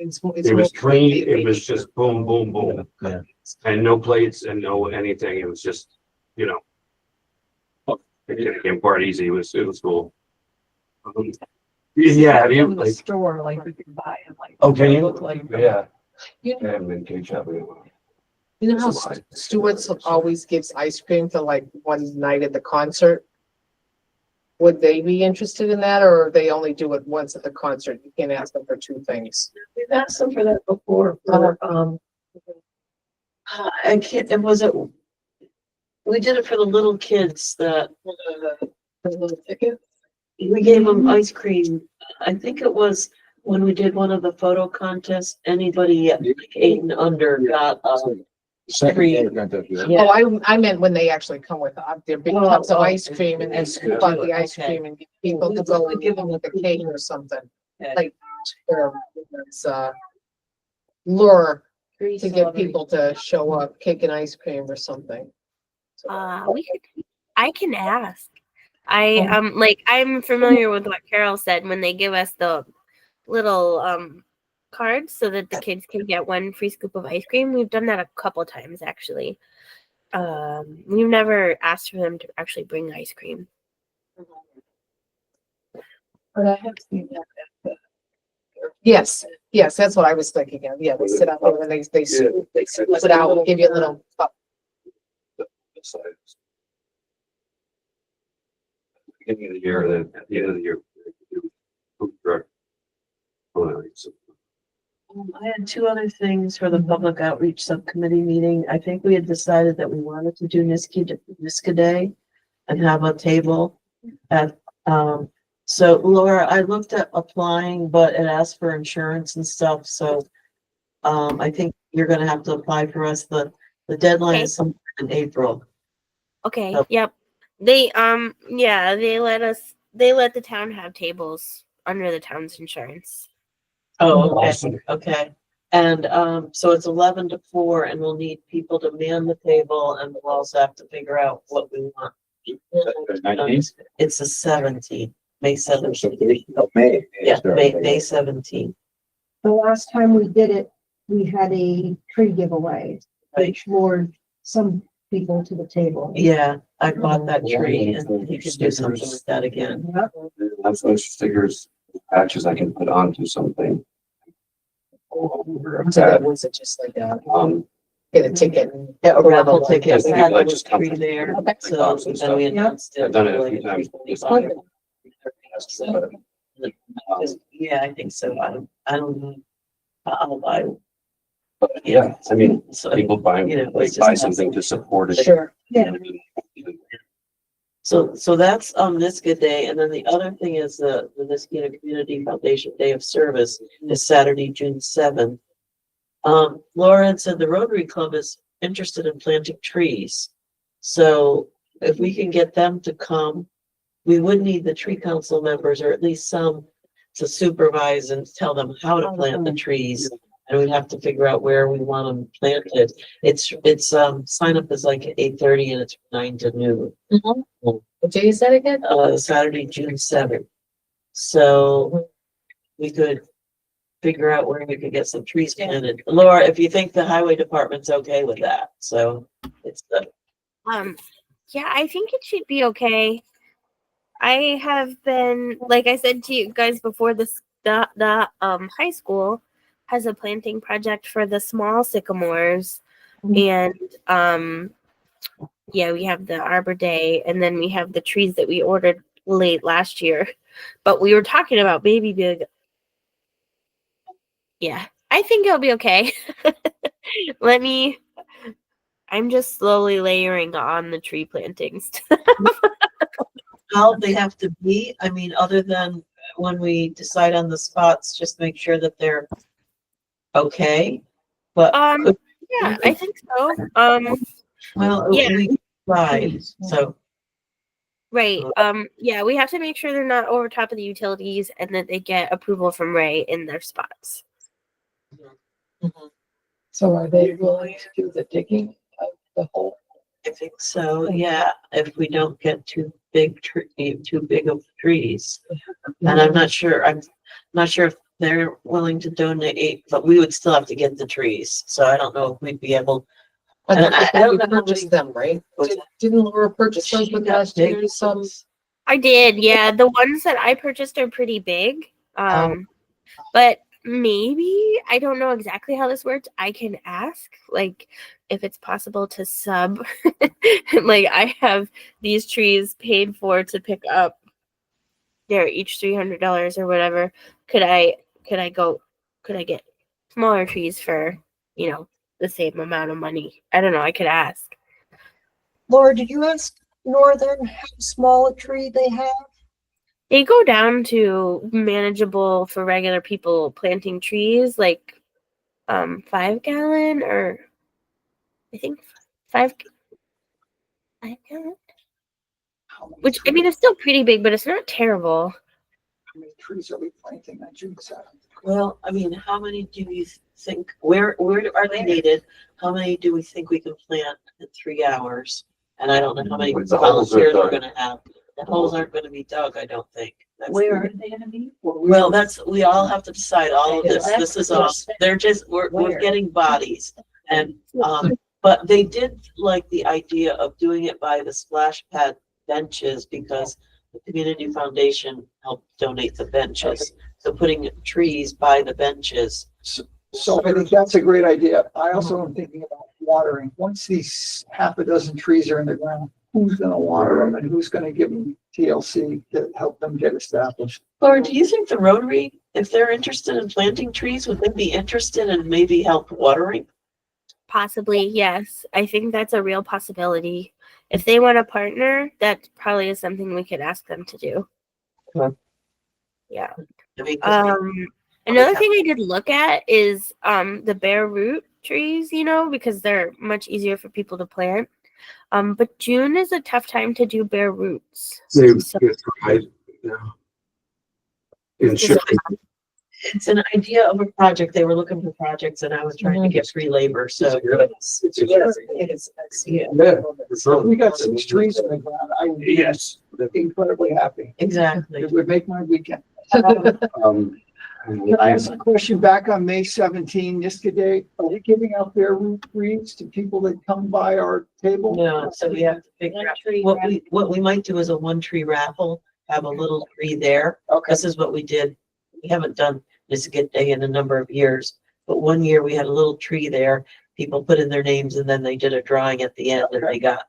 was clean, it was just boom, boom, boom. Yeah. And no plates and no anything, it was just, you know. It came apart easy, it was cool. Yeah, in the like, store, like you can buy it like. okay, Look like. yeah. You I haven't been cake shopping. know how Stewart's always gives ice cream for like one night at the concert? Would they be interested in that, or they only do it once at the concert? You can't ask them for two things. We've asked them for that before, for, I can't, and was it? We did it for the little kids that, The little ticket. we gave them ice cream. I think it was when we did one of the photo contests, anybody at like 8 and under got, yeah. Oh, I meant when they actually come with their big Oh, tubs of oh, ice cream and then scoop out the ice okay. cream and give people to go and give them with a cake or something. Okay. Like, it's lure to get people to show up, cake and ice cream or something. I can ask. I'm familiar with what Carol said when they give us the little cards so that the kids can get one free scoop of ice cream. We've done that a couple times actually. We've never asked for them to actually bring ice cream. But I have seen that at the. Yes, that's what I was thinking of. Yeah, they sit out there and they scoop it out and give you a little cup. Beginning of the year, then at the end of the year. Food truck. I had 2 other things for the public outreach subcommittee meeting. I think we had decided that we wanted to do Niska Day and have a table at, so Laura, I looked at applying, but it asked for insurance and stuff, so I think you're gonna have to apply for us. The deadline Okay. is sometime in April. Okay, Yep. yep. Yeah, they let the town have tables under the town's insurance. Oh, okay, Awesome. okay. And, so it's 11 to 4 and we'll need people to man the table and we'll also have to figure out what we want. The 19th? It's the 17th, May 17th. Oh, May. Yeah, May 17th. The last time we did it, we had a tree giveaway, which lured some people to the table. Yeah, I bought that tree and you could do something with that again. Yep. That's those stickers, patches I can put onto something. So that was it just like, get a ticket. Yeah, a raffle ticket. Just We think had like the just come tree from there, Okay. so box and then we stuff. announced it. I've done it a like, few times. It's $3.25. fun. Yeah, I think so. I don't know. I'll buy. But yeah, I mean, So, people buy, you know, they it's buy just- something to support it. Sure. Yeah. so that's Niska Day, and then the other thing is the Niskana Community Foundation Day of Service is Saturday, June 7th. Laura had said the Rotary Club is interested in planting trees. So if we can get them to come, we would need the tree council members, or at least some, to supervise and tell them how to plant the trees. And we'd have to figure out where we want them planted. It's sign up is like at 8:30 and it's 9 to noon. What day is that again? Saturday, June 7th. So we could figure out where we could get some trees planted. Laura, if you think the highway department's okay with that, so it's the, Yeah, I think it should be okay. I have been, like I said to you guys before, the high school has a planting project for the small sycamores, and yeah, we have the Arbor Day, and then we have the trees that we ordered late last year, but we were talking about baby big. Yeah, I think it'll be okay. I'm just slowly layering on the tree plantings. how they have to be. I mean, other than when we decide on the spots, just make sure that they're okay. But, Yeah, I think so. well, yeah. we tried, so. Right. Yeah, we have to make sure they're not over top of the utilities and that they get approval from Ray in their spots. So are they willing to do the digging of the hole? I think so, yeah, if we don't get too big of trees. And I'm not sure if they're willing to donate, but we would still have to get the trees, so I don't know if we'd be able. I And I don't know how purchased many- them, right? What's Didn't Laura purchase those She with got last big year's, ones. I did, yeah. The ones that I purchased are pretty big. But maybe I don't know exactly how this works. I can ask, like, if it's possible to sub. Like, I have these trees paid for to pick up. They're each $300 or whatever. Could I get smaller trees for, the same amount of money? I don't know. I could ask. Laura, did you ask Northern how small a tree they have? They go down to manageable for regular people planting trees, like 5 gallon, or I think 5 gallon. How many Which, I trees- mean, it's still pretty big, but it's not terrible. How many trees are we planting on June 7th? Well, I mean, how many do you think, where are they needed? How many do we think we can plant in 3 hours? And I don't know how many The holes are volunteers we're dug. gonna have. The holes aren't gonna be dug, I don't think. That's- Where are they gonna be? Well, we all have to decide all of this. Yeah. This is all, we're Where? getting bodies. And, but they did like the idea of doing it by the splash pad benches because the community foundation helped donate the benches. So putting trees by the benches. So I think that's a great idea. I also am thinking about watering. Once these half a dozen trees are in the ground, who's gonna water them and who's gonna give them TLC to help them get established? Laura, do you think the Rotary, if they're interested in planting trees, would they be interested in maybe help watering? Possibly, yes. I think that's a real possibility. If they want a partner, that probably is something we could ask them to do. I mean, 'cause Another thing I did look at is the bare root trees, because they're much easier for people to plant. But June is a tough time to do bare roots. They So- get fried, yeah. In Just- It's an idea of a project. They were looking for projects and I was trying to get free labor, so. Yeah, Yeah, for sure. We got 6 trees in the ground. I would be Yes. incredibly happy. exactly. It would make my weekend. Um, Can I ask a question back on May 17, Niska Day? Are we giving out their root trees to people that come by our table? No, so we have to figure out, what we might do is a 1 tree raffle, have a little tree there. Okay. This is what we did. We haven't done Niska Day in a number of years, but one year we had a little tree there. People put in their names and then they did a drawing at the end and they got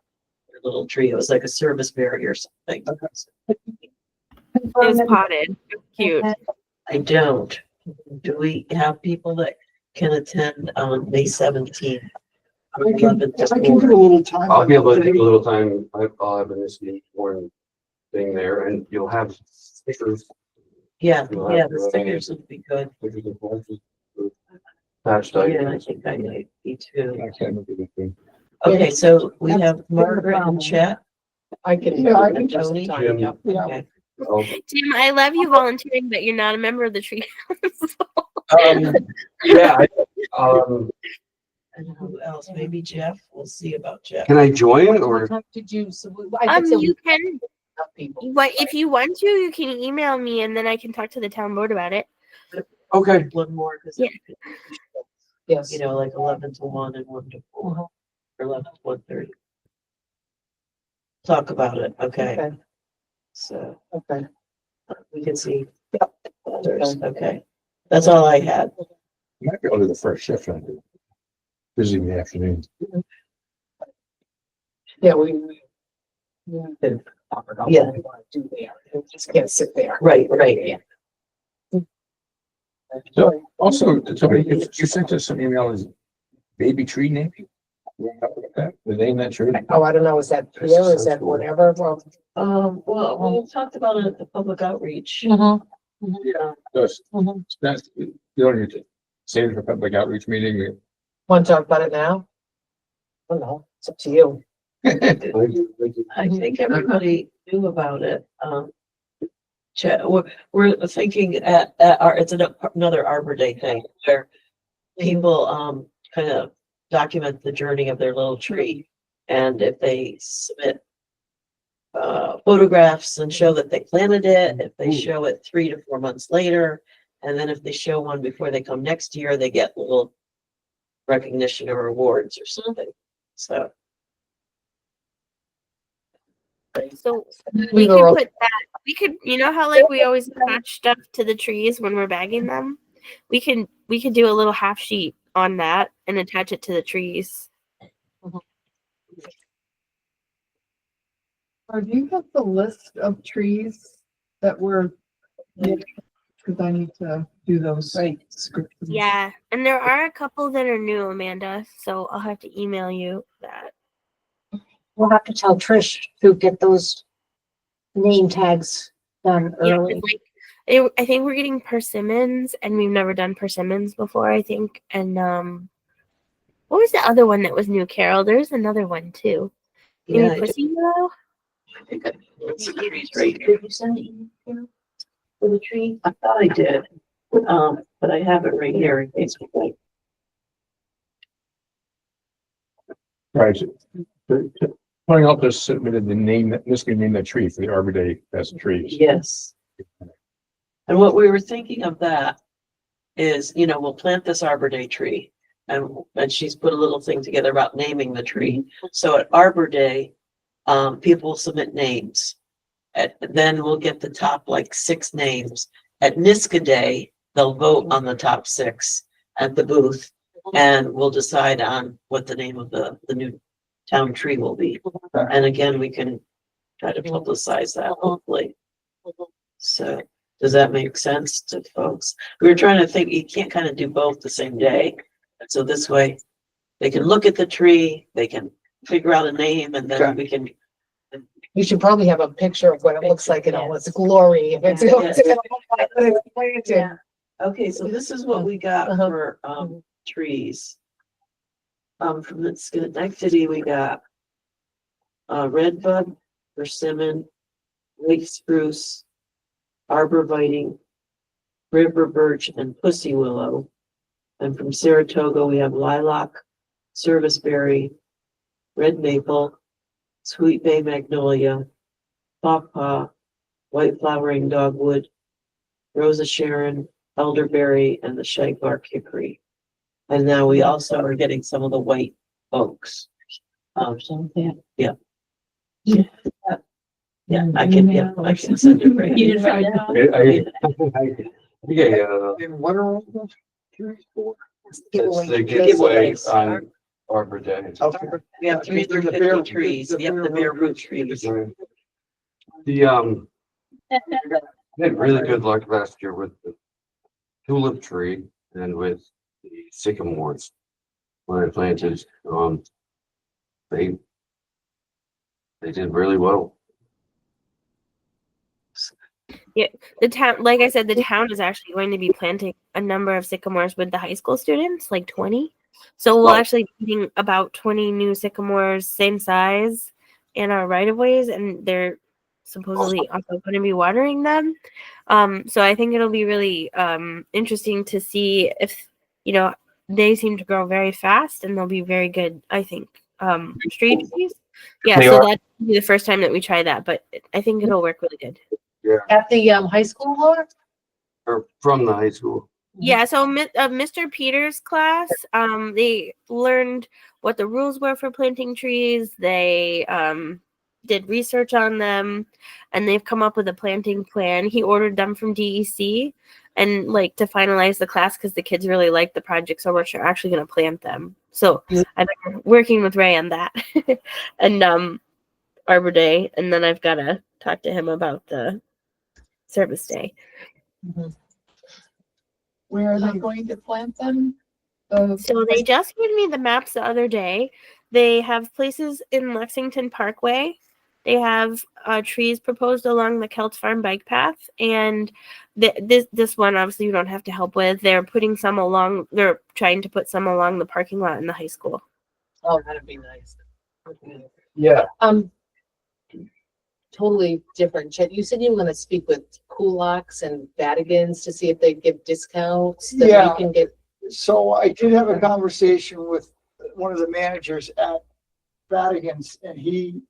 their little tree. It was like a service berry or something. It was potted. Cute. I don't. Do we have people that can attend on May 17th? I can give a little time. I'll be able to take a little time. I'll have this one thing there, and you'll have stickers. Yeah, the stickers would be good. Attached Yeah, I items. think I might be too. I can't look at the thing. Okay, so we have Margaret and Chet. I can. Yeah, I can And just Tony. time, yep. Yeah. Okay. Oh, Tim, I love you volunteering, but you're not a member of the tree. Yeah, And who else? Maybe Jeff? We'll see about Jeff. can I join or? Did you, I think You can, people. if you want to, you can email me and then I can talk to the town board about it. Okay. One more, because, Yeah. Yes. you know, like 11 to 1 and 1 to 4, Uh-huh. or 11 to 1:30. Talk about it, okay? Okay, So okay. we can see others, okay? That's all I had. Might be able to do the first shift. Busy in the afternoon. Yeah, we. Yeah. Talk about Yeah. what we want to do there. We just can't sit there. Right, right. Yeah. So also, somebody, you sent us some email, is baby tree name? The name that tree? Oh, I don't know, is that here, is that whatever? Well. Well, we talked about it at the public outreach. Yes. Mhm. That's, you don't need to say it for public outreach meeting. Want to talk about it now? I don't know, it's up to you. I think everybody knew about it. Chet, we're thinking at our, it's another Arbor Day thing where people, kind of document the journey of their little tree. And if they submit photographs and show that they planted it, if they show it 3 to 4 months later, and then if they show one before they come next year, they get a little recognition or awards or something. So, So We we were could all- put that, we could, you know how like we always attach stuff to the trees when we're bagging them? We could do a little half sheet on that and attach it to the trees. Or do you have the list of trees that were? Cause I need to do those. Descriptions. Yeah, and there are a couple that are new, Amanda, so I'll have to email you that. We'll have to tell Trish to get those name tags done Yeah, early. like, I think we're getting persimmons, and we've never done persimmons before, I think. And what was the other one that was new, Carol? There's another one too. yeah, Maybe Pussy-Willow? I think it's the trees right here. Did you send it in for the tree? I thought I did, but I have it right here in case we like. Right. Pointing out this submitted the name, this can name the tree for the Arbor Day Best Trees. Yes. And what we were thinking of that is, you know, we'll plant this Arbor Day tree. And she's put a little thing together about naming the tree. So at Arbor Day, people will submit names. Then we'll get the top like 6 names. At Niska Day, they'll vote on the top 6 at the booth. And we'll decide on what the name of the new town tree will be. And again, we can try to publicize that hopefully. So does that make sense to folks? We were trying to think, you can't kind of do both the same day. So this way they can look at the tree, they can figure out a name, and then we can. You should probably have a picture of what it looks like in all its glory. If it's- Yeah. planted. Okay, so this is what we got Uh-huh. for, trees. From the Schenectady, we got redbud, persimmon, lake spruce, arborvitae, river birch, and pussy willow. And from Saratoga, we have lilac, serviceberry, red maple, sweet bay magnolia, pawpaw, white flowering dogwood, Rosa Sharon, elderberry, and the shagbark hickory. And now we also are getting some of the white oaks. Yeah. Yeah, I can send it right. You didn't write down? And what are all those trees for? It's the giveaway on Arbor Day. Okay. We have 350 trees. Yep, the bare root trees. The, we had really good luck last year with the tulip tree and with the sycamores. When I planted, they did really well. The town, like I said, the town is actually going to be planting a number of sycamores with the high school students, like 20. So we'll Right. actually be getting about 20 new sycamores, same size, in our right of ways, and they're supposedly also going to be watering them. So I think it'll be really interesting to see if, they seem to grow very fast and they'll be very good, I think. Street trees. Yeah, They so are. that'll be the first time that we try that, but I think it'll work really good. At the high school, Laura? Or from the high school. Yeah, so Mr. Peters' class, they learned what the rules were for planting trees. They did research on them, and they've come up with a planting plan. He ordered them from DEC, and to finalize the class because the kids really like the project so much, they're actually going to plant them. So I've been working with Ray on that, and Arbor Day, and then I've got to talk to him about the service day. Where are they going to plant them? So they just gave me the maps the other day. They have places in Lexington Parkway. They have trees proposed along the Kelts Farm bike path, and this one obviously you don't have to help with. They're putting some along. They're trying to put some along the parking lot in the high school. Oh, that'd be nice. Yeah. Totally different. Chet, you said you were gonna speak with Kulaks and Vatigans to see if they give discounts. That Yeah. we can get. So I did have a conversation with one of the managers at Vatican's, and he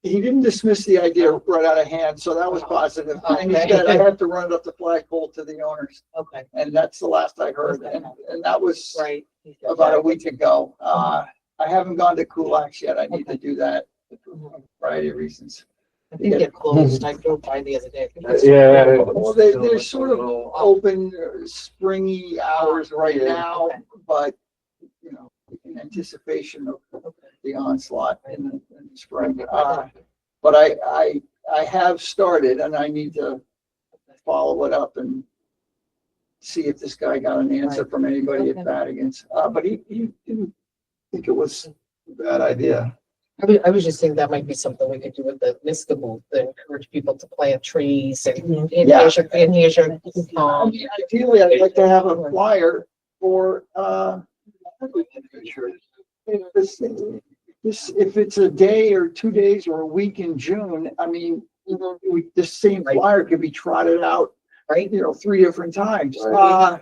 didn't dismiss the idea right out of hand, so that was positive. And he said I have to run it up the flagpole to the owners, Okay, and that's the last I heard, and that was right. about a week ago. I haven't gone to Kulak's yet. I need to do that for a variety of reasons. I think they're closed. I drove by the other day. Yeah. Well, they're sort of open springy hours right now, but, in anticipation of the onslaught in the spring. But I have started, and I need to follow it up and see if this guy got an answer from anybody at Vatican's. But he didn't think it was a bad idea. I was just thinking that might be something we could do with the Niskable, to encourage people to plant trees and here's your, I mean, ideally, I'd like to have a flyer for, if it's a day or 2 days or a week in June, I mean, this same flyer could be trotted out, right? 3 different times. Right.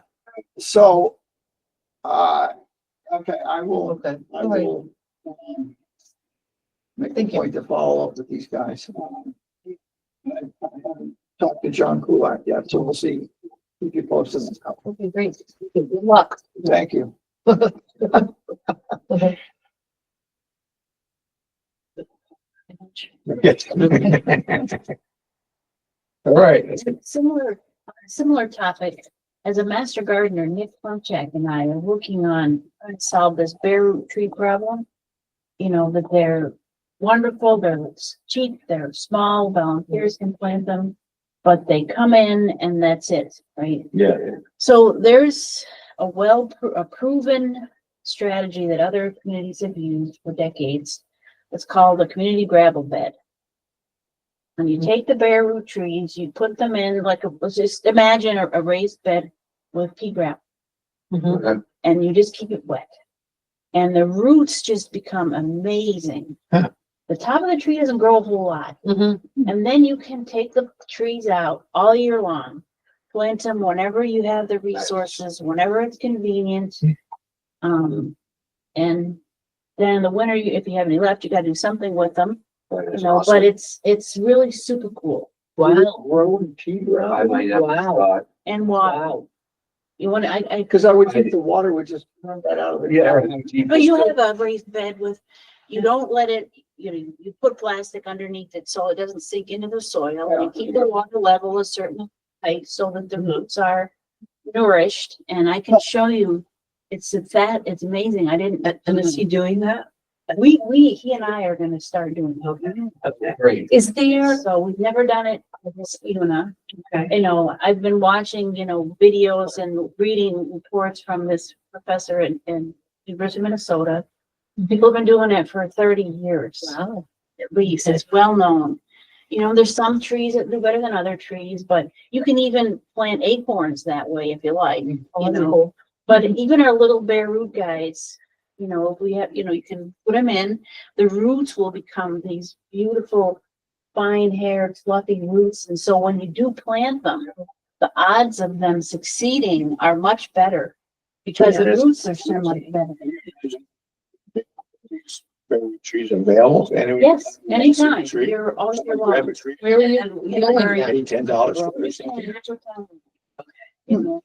Okay, I will, Okay. I will, make a Thank you. point to follow up with these guys. I haven't talked to John Kulak yet, so we'll see. Keep you posted. Okay, great. Good luck. Thank you. All right. Similar topic. As a master gardener, Nick Plumchak and I are working on trying to solve this bare root tree problem. That they're wonderful, they're cheap, they're small, volunteers can plant them, but they come in and that's it, right? Yeah. So there's a proven strategy that other communities have used for decades. It's called a community gravel bed. And you take the bare root trees, you put them in let's just imagine a raised bed with pea gravel. Mhm. And you just keep it wet. And the roots just become amazing. Huh. The top of the tree doesn't grow a whole lot. Mhm. And then you can take the trees out all year long, plant them whenever you have the resources, whenever it's convenient. And then in the winter, if you have any left, you gotta do something with them, you know, but it's really super cool. Wow, Road, tea I might have Wow. thought. And water, wow. you wanna, I, Cause I would think the water would just run that out of it. Yeah. but you have a raised bed with, you don't let it, you know, you put plastic underneath it so it doesn't sink into the soil. And you keep the water level a certain height so that the roots are nourished. And I can show you, it's amazing. I didn't. And is he doing that? He and I are gonna start doing it. Okay. Great. Is there, So we've never done it with this, Okay. you know, I've been watching, you know, videos and reading reports from this professor in University of Minnesota. People have been doing it for 30 years. wow, At least, it's well known. You know, there's some trees that do better than other trees, but you can even plant acorns that way if you like, you know. But even our little bare root guides, you know, if we have, you know, you can put them in, the roots will become these beautiful, fine haired, fluffy roots. And so when you do plant them, the odds of them succeeding are much better because the roots are so much better. Trees available. and Yes, anytime, Tree. you're all year Grab long. a tree. where are you And we going are- then? Pay $10 Well, for we it. can, that's what time. You know,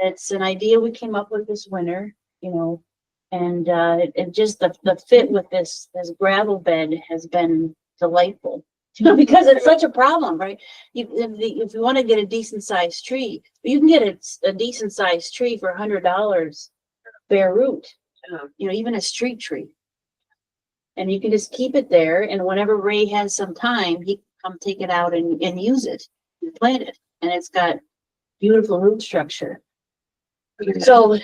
it's an idea we came up with this winter, you know, and it just the fit with this gravel bed has been delightful. You know, because it's such a problem, right? If you want to get a decent sized tree, you can get a decent sized tree for $100 bare root. You know, even a street tree. And you can just keep it there, and whenever Ray has some time, he can come take it out and use it, and plant it, and it's got beautiful root structure. So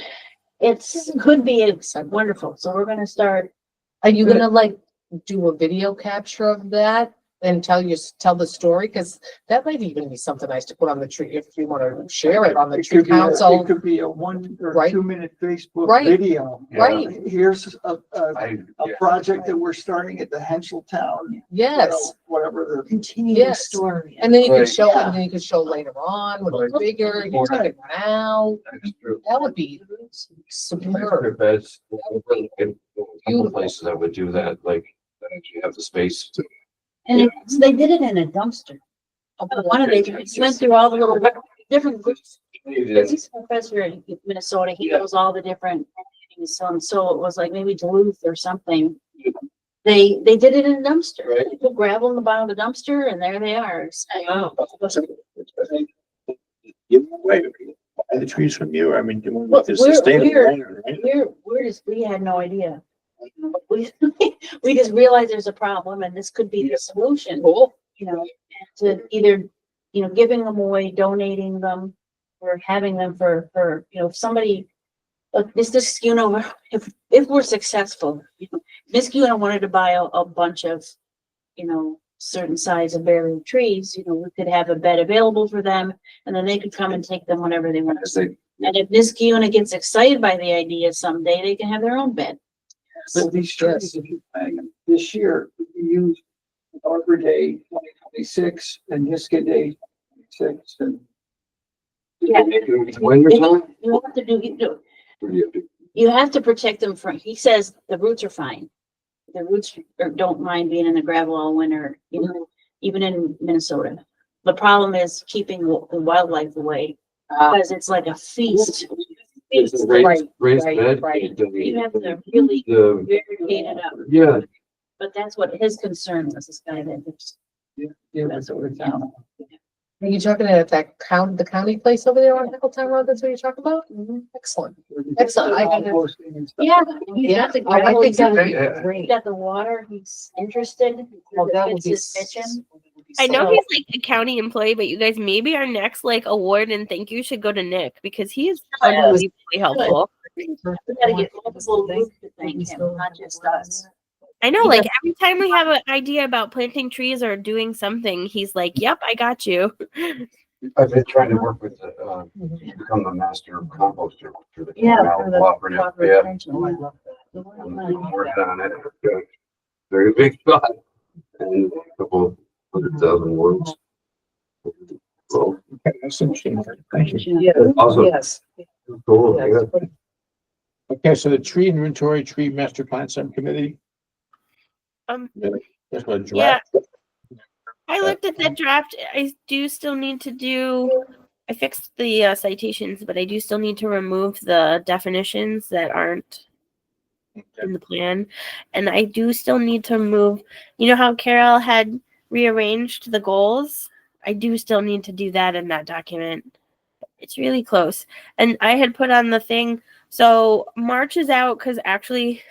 could be wonderful, so we're gonna start, Are you gonna like do a video capture of that and tell the story? Cause that might even be something nice to put on the tree if you wanna share it on the It tree could be, council. it could be a 1 or Right. 2 minute Facebook Right. video. Right, Here's a I, project that we're starting at the Henscheltown. yes. Whatever the. Continuing Yes. story. And then you can Right. show, Yeah. and then you can show later on when it's Right. bigger, you take it out. that's true. That would be superb. There's a couple places I would do that, like, that actually have the space to. and they did it in a dumpster. One of they went through all the little different groups. He's a professor in Minnesota, he Yeah. knows all the different things, so it was like maybe Duluth or something. They did it in a dumpster. Right. They put gravel in the bottom of the dumpster and there they are. Wow. Give them away. Buy the trees from you. I mean, you want Well, to we're- sustain we're- it, right? We had no idea. We just realized there's a problem and this could be the solution, Cool. you know, to either, you know, giving them away, donating them, or having them for, you know, if somebody, this, you know, if we're successful, you know, Miss Guna wanted to buy a bunch of, you know, certain size of bare root trees, you know, we could have a bed available for them, and then they could come and take them whenever they want. As they, And if Miss Guna gets excited by the idea someday, they can have their own bed. So these trees, if you plant them this year, you use Arbor Day 2026 and Niska Day 26 and. Yeah. when you're time? You have to you have to protect them from, he says the roots are fine. The roots don't mind being in the gravel all winter, you know, even in Minnesota. The problem is keeping the wildlife away, because it's like a feast. It's a Right, raised right, bed. right. You have to really The, barricade it up. yeah, But that's what his concern was, this guy that just. Yeah, that's what we're down. Are you talking at the county place over there on Nickeltown Road? That's what you're talking about? Excellent. Excellent. I got it. Composting and stuff. Yeah. He's Yeah, got the I gravel, think he's got that would Yeah. be he's great. got the water, he's interested. Oh, that would It's be. his mission. I know So- he's like a county employee, but you guys, maybe our next like award and thank you should go to Nick because he is unbelievably helpful. We gotta get multiple groups to thank him, not just us. I know, like every time we have an idea about planting trees or doing something, he's like, "Yep, I got you." I've been trying to work with, become the master composter for the. Yeah. canal for the cooperative. proper Yeah. attention. Oh, I love that. I'm working on it. Very big spot and a couple 100,000 words. Well, Okay, that's interesting. Thank you. Yeah, awesome. yes. Cool. Yes. Yeah. Okay, so the tree inventory, tree master plan subcommittee. Um, That's what yeah. draft. I looked at that draft. I do still need to do. I fixed the citations, but I do still need to remove the definitions that aren't in the plan, and I do still need to remove. You know how Carol had rearranged the goals? I do still need to do that in that document. It's really close, and I had put on the thing. So March is out because actually.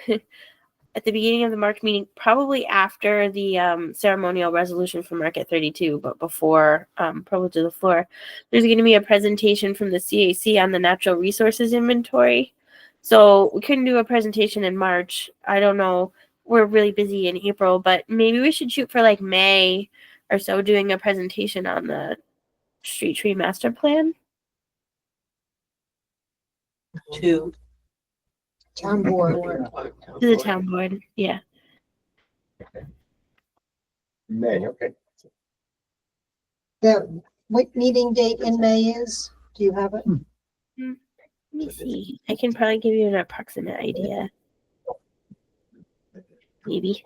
At the beginning of the March meeting, probably after the ceremonial resolution for Market 32, but before privilege of the floor, there's going to be a presentation from the CAC on the natural resources inventory. So we couldn't do a presentation in March. I don't know. We're really busy in April, but maybe we should shoot for like May or so doing a presentation on the street tree master plan. To. Town board. To the town board. Yeah. May, okay. What meeting date in May is? Do you have it? Let me see. I can probably give you an approximate idea. Maybe.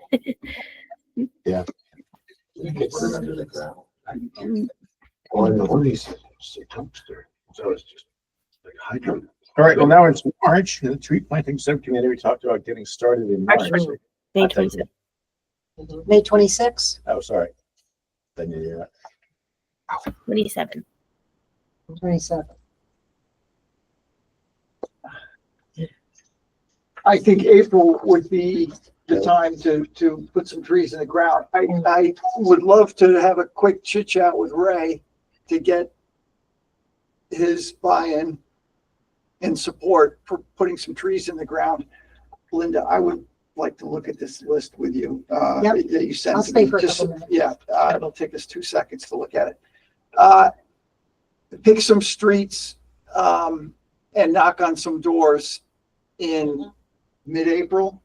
Well, in the one of these, it's a dumpster. So it's just like hydrant. All right, well, now it's March, and the tree planting subcommittee, we talked about getting started in March. March. May 27th. May 26th, Oh, sorry. Then you, 27. 27th. I think April would be the time to put some trees in the ground. I would love to have a quick chit chat with Ray to get his buy-in and support for putting some trees in the ground. Linda, I would like to look at this list with you, Yep. that you sent. I'll to stay me. for a Just- couple minutes. Yeah, it'll take us 2 seconds to look at it. Pick some streets, and knock on some doors in mid-April,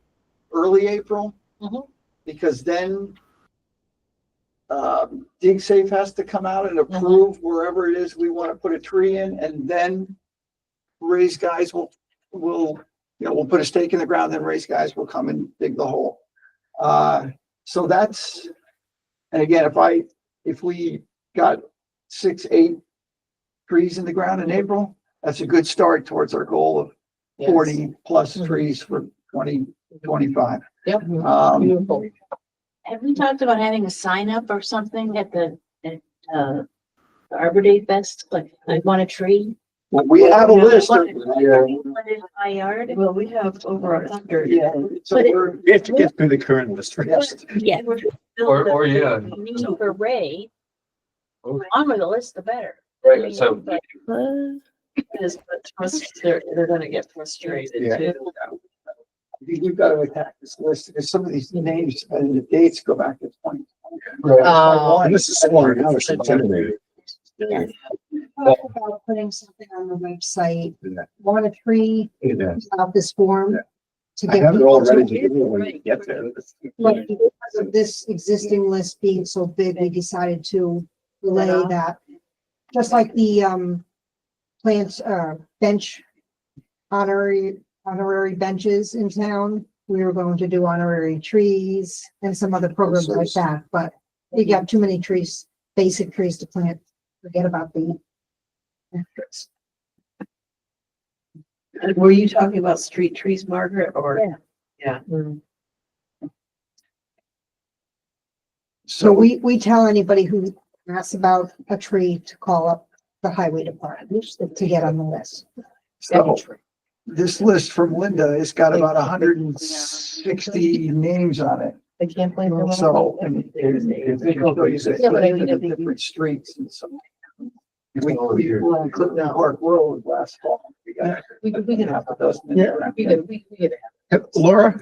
early April. Mhm. Because then Dig Safe has to come out and approve wherever it is we want to put a tree in, and then Ray's guys will, we'll put a stake in the ground, then Ray's guys will come and dig the hole. So that's, and again, if we got 6, 8 trees in the ground in April, that's a good start towards our goal of 40 plus trees for 2025. Yep. Um, Have we talked about having a sign up or something at the Arbor Day Fest? Like, I want a tree. we have a list of, Yeah. Put it in my yard. Well, we have over 100. yeah, so But it- we're, we have to get through the current list first. Yeah. Or, yeah. Need for Ray. Oh. The longer the list, the better. Right, so But Is, but they're gonna get frustrated Yeah. too. we've got to attack this list, because some of these names and the dates go back to 20. And this is smaller now, it's intimidating. Yes. Talk about putting something on the website, Yeah. want a tree, Yeah. about this form. Yeah. To I get have it all ready to people give you when you get there. But because of this existing list being so big, we decided to relay that. Just like the plants, bench honorary benches in town. We were going to do honorary trees and some other programs like that, but you got too many trees, basic trees to plant. Forget about the extras. And were you talking about street trees, Margaret, or? Yeah. Yeah. So we tell anybody who asks about a tree to call up the highway department to get on the list. So this list from Linda has got about 160 names on it. I can't believe. So, and different streets and so. We put down Park Road last fall. We can have a dozen. Laura,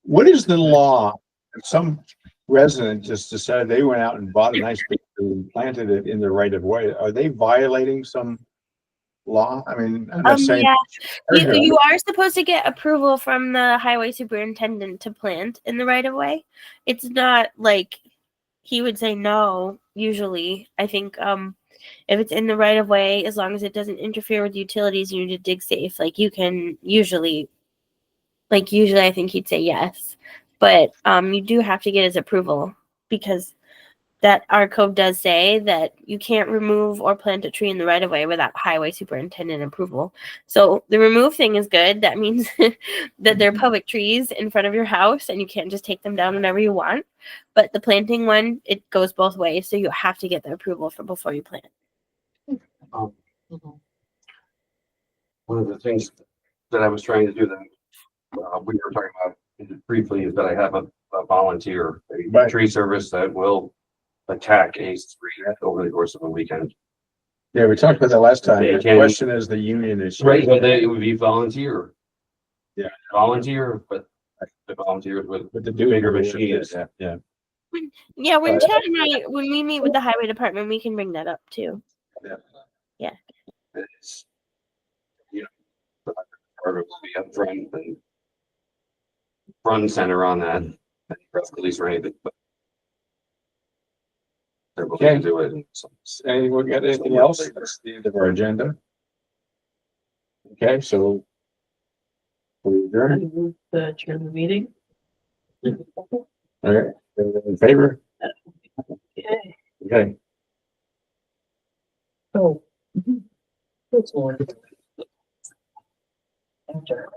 what is the law? If some resident just decided they went out and bought a nice big who planted it in the right of way, are they violating some law? I mean, I'm not saying. Yeah, you, They're you are supposed to get approval from the highway superintendent to plant in the right of way. It's not like he would say no, usually. I think if it's in the right of way, as long as it doesn't interfere with utilities, you need to dig safe. Like you can usually I think he'd say yes. But you do have to get his approval because that our code does say that you can't remove or plant a tree in the right of way without highway superintendent approval. So the remove thing is good. That means that they're public trees in front of your house and you can't just take them down whenever you want. But the planting one, it goes both ways. So you have to get the approval before you plant. One of the things that I was trying to do that we were talking about briefly is that I have a volunteer, a Right. tree service that will attack a street over the course of a weekend. Yeah, we talked about that last time. They The can- question is the union issue. Right, but it would be volunteer. Yeah. Volunteer, but the volunteers with With the bigger doing machines. Yeah. Yeah, when Uh, Chad and I, when we meet with the highway department, we can bring that up too. It's, you know, part of the upfront and front and center on that, press release or anything, but they're willing to do it. So, Anyone got anything else? That's the end of our agenda. Okay, so. We adjourn. Adjourn the meeting. All right, everyone in favor? Okay. Okay. Oh. Good morning. After